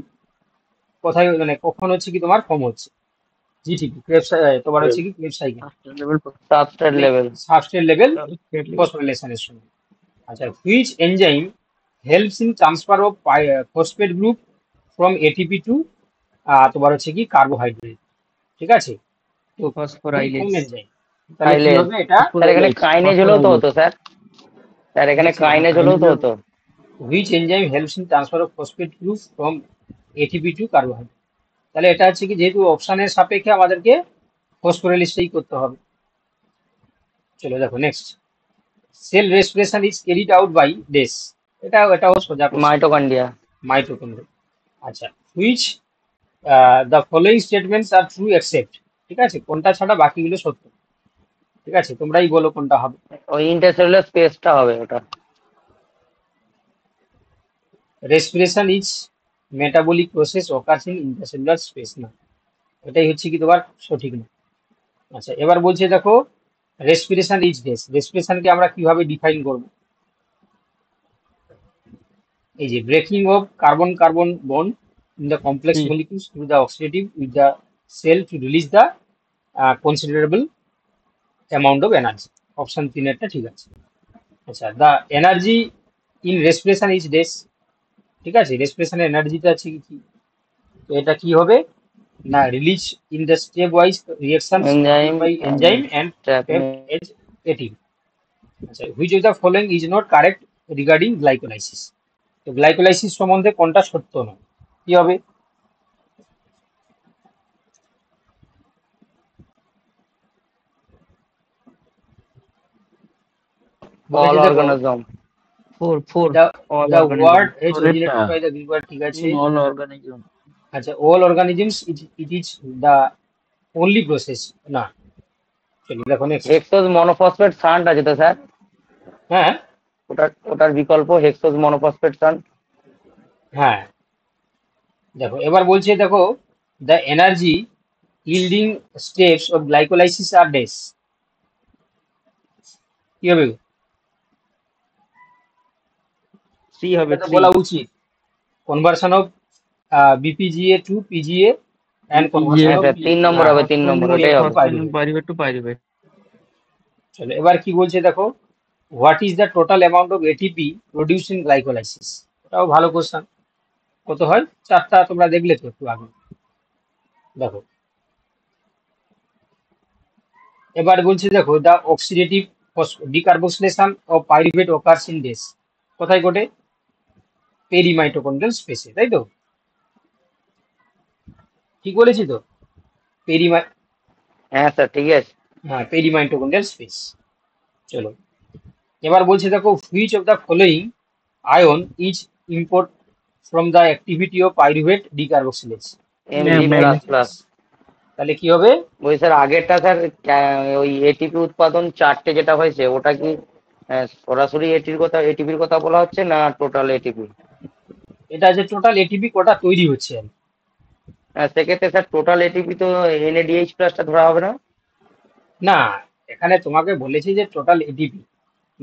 কোথায় মানে কখন হচ্ছে কি তোমার ফর্ম হচ্ছে জিটিপি, ক্রেবস তোমার হচ্ছে কি Krebs cycle level. Substrate level. Substrate level ফসফোরিলেশনের সময়। আচ্ছা, which enzyme helps in transfer of phosphate group from ATP to তোমার হচ্ছে কি কার্বোহাইড্রেট, ঠিক আছে। তো কোন ফসফোরাইলেজ। এনজাইম, তাহলে কি হবে এটা, স্যার এখানে কাইনেজ হলেও তো হতো স্যার, স্যার এখানে কাইনেজ হলেও তো হতো। Which enzyme helps in transfer of phosphate group from ATP to carbohydrate, তাহলে এটা হচ্ছে কি যেহেতু অপশনের সাপেক্ষে আমাদেরকে ফসফোরাইলেজটাই করতে হবে। চলো দেখো next, cell respiration is carried out by dash, এটাও সোজা কোশ্চেন, মাইটোকন্ড্রিয়া। মাইটোকন্ড্রিয়া। আচ্ছা, which the following statements are true except, ঠিক আছে, কোনটা ছাড়া বাকিগুলো সত্য, ঠিক আছে, তোমরাই বলো কোনটা হবে। ওই ইন্টারসেলুলার স্পেসটা হবে ওটা। Respiration is metabolic process occurs in intercellular space, না, এটাই হচ্ছে কি তোমার সঠিক না। আচ্ছা, এবার বলছে দেখো রেসপিরেশন ইজ ডেস, রেসপিরেশনকে আমরা কিভাবে ডিফাইন করব, এই যে breaking of carbon carbon bond in the complex molecules through the oxidative with the cell to release the considerable amount of energy, option 3 ঠিক আছে। আচ্ছা, the energy in respiration is dash, ঠিক আছে, রেসপিরেশনের এনার্জিটা আছে কি, তো এটা কি হবে, না release in the stepwise reaction enzyme by enzyme and trapping. এটিভ, আচ্ছা, which of the following is not correct regarding glycolysis. তো গ্লাইকোলাইসিস সম্বন্ধে কোনটা সত্য নয়, কি হবে? অল বলেছে দেখো, organism. For the all the word organism. is originated by the Greek word, ঠিক আছে। All organism. আচ্ছা, all organisms it is the only process, না। চলো দেখো নেক্সট। হেক্সোজ মনোফসফেট সান্ট আছে তো স্যার, হ্যাঁ ওটার বিকল্প হেক্সোজ মনোফসফেট সান্ট। হ্যাঁ, দেখো এবার বলছে, দেখো the energy yielding steps of glycolysis are dash, কি হবে? সি হবে, এটা তো 3। বলা উচিত, conversion of BPGA to PGA and conversion হ্যাঁ of স্যার, 3 নম্বর হবে, 3 নম্বর PA ওটাই to হবে। pyruvate। Pyruvate to pyruvate. চলো এবার কি বলছে দেখো, what is the total amount of ATP produced in glycolysis. এটাও ভালো কোশ্চেন। কত হয়? 4টা তোমরা দেখলে তো একটু আগে। দেখো এবার বলছে, দেখো the oxidative decarboxylation of pyruvate occurs in dash, কোথায় ঘটে? পেরিমাইটোকন্ড্রিয়াল স্পেসে, তাই তো? ঠিক বলেছি তো? পেরিমাই হ্যাঁ স্যার ঠিক আছে। হ্যাঁ, পেরিমাইটোকন্ড্রিয়াল স্পেস। চলো এবার বলছে, দেখো which of the following ion is import from the activity of pyruvate decarboxylase. M G plus plus. তাহলে কি হবে? ওই স্যার আগেরটা স্যার, ওই এটিপি উৎপাদন 4টে যেটা হয়েছে ওটা কি সরাসরি এটিপির কথা বলা হচ্ছে না টোটাল এটিপি? এটা যে টোটাল এটিপি কটা তৈরি হচ্ছে আর কি। সেক্ষেত্রে স্যার টোটাল এটিপি তো এনএডিএইচ প্লাসটা ধরা হবে না? না, এখানে তোমাকে বলেছি যে টোটাল এটিপি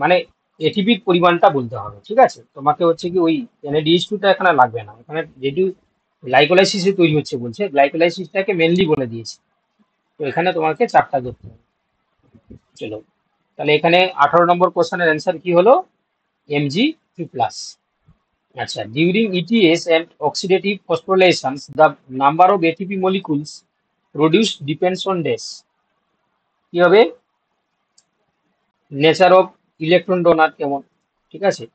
মানে এটিপির পরিমাণটা বলতে হবে, ঠিক আছে? তোমাকে হচ্ছে কি ওই NADH2টা এখানে লাগবে না, এখানে যেহেতু গ্লাইকোলাইসিসে তৈরি হচ্ছে বলছে, গ্লাইকোলাইসিসটাকে মেনলি বলে দিয়েছে, তো এখানে তোমাকে 4টা ধরতে হবে। চলো তাহলে এখানে 18 নম্বর কোশ্চেনের অ্যান্সার কি হলো? Mg2+। আচ্ছা, during ETS and oxidative phosphorylations the number of ATP molecules produced depends on dash, কি হবে? নেচার অফ ইলেকট্রন ডোনার কেমন, ঠিক আছে?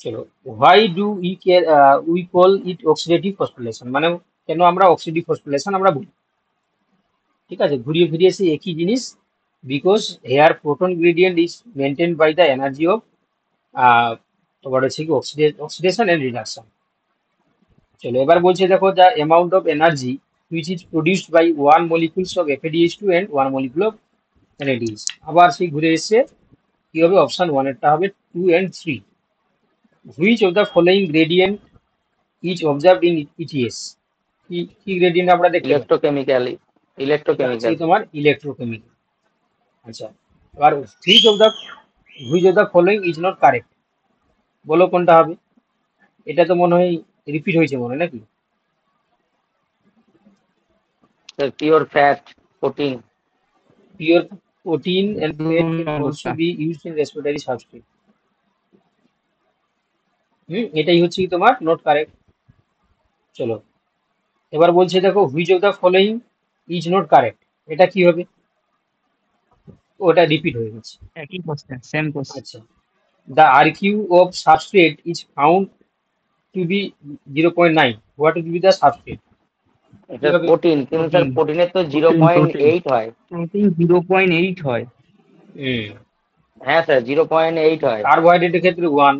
চলো, why do we call it oxidative phosphorylation, মানে কেন আমরা অক্সিডেটিভ ফসফোরিলেশন আমরা বলি, ঠিক আছে? ঘুরিয়ে ফিরিয়ে সেই একই জিনিস, because here proton gradient is maintain by the energy of তোমার হচ্ছে কি অক্সিডেশন এন্ড রিডাকশন। চলো এবার বলছে, দেখো the amount of energy which is produced by 1 molecules of FADH2 and 1 molecule of NADH। আবার সেই ঘুরে এসছে, কি হবে? অপশন 1 এরটা হবে 2 and 3। Which of the following gradient is observed in ETS, কি কি গ্রেডিয়েন্ট আমরা দেখতে পাই? ইলেকট্রোকেমিক্যাল। এটা হচ্ছে তোমার ইলেকট্রোকেমিক্যাল। আচ্ছা, এবার which of the following is not correct, বলো কোনটা হবে? এটা তো মনে হয় রিপিট হয়েছে মনে হয় নাকি? Pure fat, protein. Pure protein and fat can also be used in respiratory substrate. এটাই হচ্ছে কি তোমার নট কারেক্ট। চলো এবার বলছে, দেখো which of the following is not correct, এটা কি হবে? ওটা রিপিট হয়ে গেছে। একই কোশ্চেন, সেম কোশ্চেন। আচ্ছা, the RQ of substrate is found to be 0.9. What will be the substrate? এটা প্রোটিন, কিন্তু স্যার প্রোটিনের তো 0.8 হয়। প্রোটিন 0.8 হয়। হ্যাঁ স্যার 0.8 হয়। কার্বোহাইড্রেটের ক্ষেত্রে 1,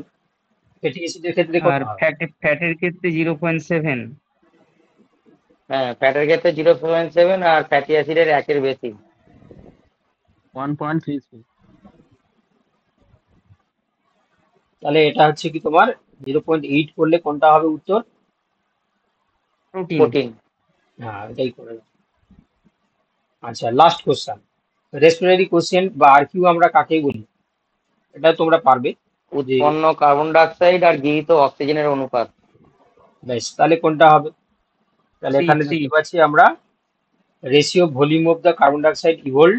ফ্যাটি অ্যাসিডের ক্ষেত্রে কত আর হয়? ফ্যাটের ক্ষেত্রে 0.7। হ্যাঁ ফ্যাটের ক্ষেত্রে 0.7 আর ফ্যাটি অ্যাসিডের 1-এর বেশি। 1.33। তাহলে এটা হচ্ছে কি তোমার 0.8 করলে কোনটা হবে উত্তর? প্রোটিন। হ্যাঁ, এটাই করে। আচ্ছা, লাস্ট কোশ্চেন, রেসপিরেটরি কোশ্চেন বা আরকিউ আমরা কাকে বলি? এটা তোমরা পারবে। উৎপন্ন কার্বন ডাই অক্সাইড আর গৃহীত অক্সিজেনের অনুপাত। বেশ, তাহলে কোনটা হবে? তাহলে এখানে দেখতে পাচ্ছি আমরা ratio volume of the carbon dioxide evolved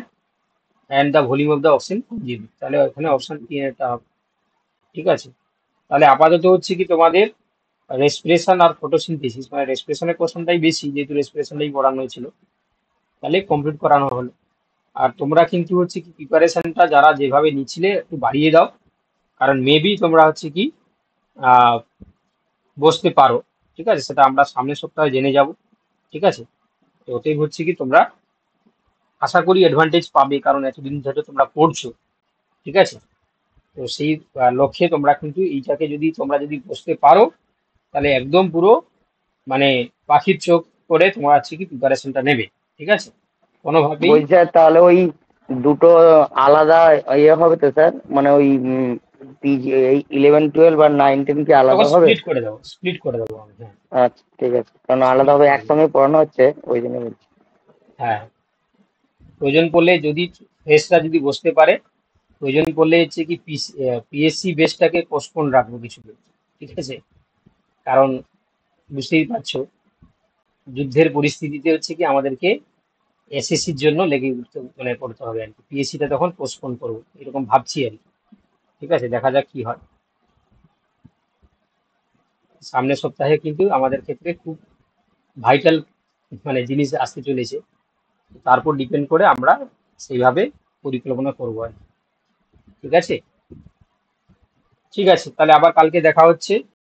and the volume of the oxygen consume, তাহলে এখানে অপশন 3 এটা হবে, ঠিক আছে? তাহলে আপাতত হচ্ছে কি তোমাদের রেসপিরেশন আর ফটোসিনথেসিস, মানে রেসপিরেশনের কোশ্চেনটাই বেশি, যেহেতু রেসপিরেশনটাই পড়ানো হয়েছিল, তাহলে কমপ্লিট করানো হলো। আর তোমরা কিন্তু হচ্ছে কি প্রিপারেশনটা যারা যেভাবে নিচ্ছিলে একটু বাড়িয়ে দাও, কারণ মেবি তোমরা হচ্ছে কি আহ, বসতে পারো। ঠিক আছে, সেটা আমরা সামনের সপ্তাহে জেনে যাব। ঠিক আছে, তো ওটাই হচ্ছে কি তোমরা আশা করি অ্যাডভান্টেজ পাবে, কারণ এতদিন ধরে তোমরা পড়ছো। ঠিক আছে, তো সেই লক্ষ্যে তোমরা কিন্তু এইটাকে যদি তোমরা যদি বসতে পারো, তাহলে একদম পুরো মানে পাখির চোখ করে তোমরা হচ্ছে কি প্রিপারেশনটা নেবে। ঠিক আছে, কোনোভাবেই বলছি স্যার তাহলে ওই দুটো আলাদা ইয়ে হবে তো স্যার, মানে ওই পিজি এই 11 12 আর 9 10 কি আলাদা তখন হবে? স্প্লিট করে দেবো আমি। হ্যাঁ, আচ্ছা ঠিক আছে, কারণ স্প্লিট আলাদাভাবে করে দেবো। একসঙ্গে পড়ানো হচ্ছে ওই জন্য বলছি। হ্যাঁ, প্রয়োজন পড়লে যদি ফ্রেশরা যদি বসতে পারে, প্রয়োজন পড়লে হচ্ছে কি পিএসসি বেসটাকে পোস্টপোন রাখবো কিছুদিন। ঠিক আছে, কারণ বুঝতেই পারছো যুদ্ধের পরিস্থিতিতে হচ্ছে কি আমাদেরকে এসএসসির জন্য লেগে উঠতে মানে পড়তে হবে আর কি, পিএসসিটা তখন পোস্টপোন করবো এরকম ভাবছি আর কি। ঠিক আছে, দেখা যাক কি হয়। সামনের সপ্তাহে কিন্তু আমাদের ক্ষেত্রে খুব ভাইটাল মানে জিনিস আসতে চলেছে, তারপর ডিপেন্ড করে আমরা সেইভাবে পরিকল্পনা করবো আর কি। ঠিক আছে, ঠিক আছে, তাহলে আবার কালকে দেখা হচ্ছে।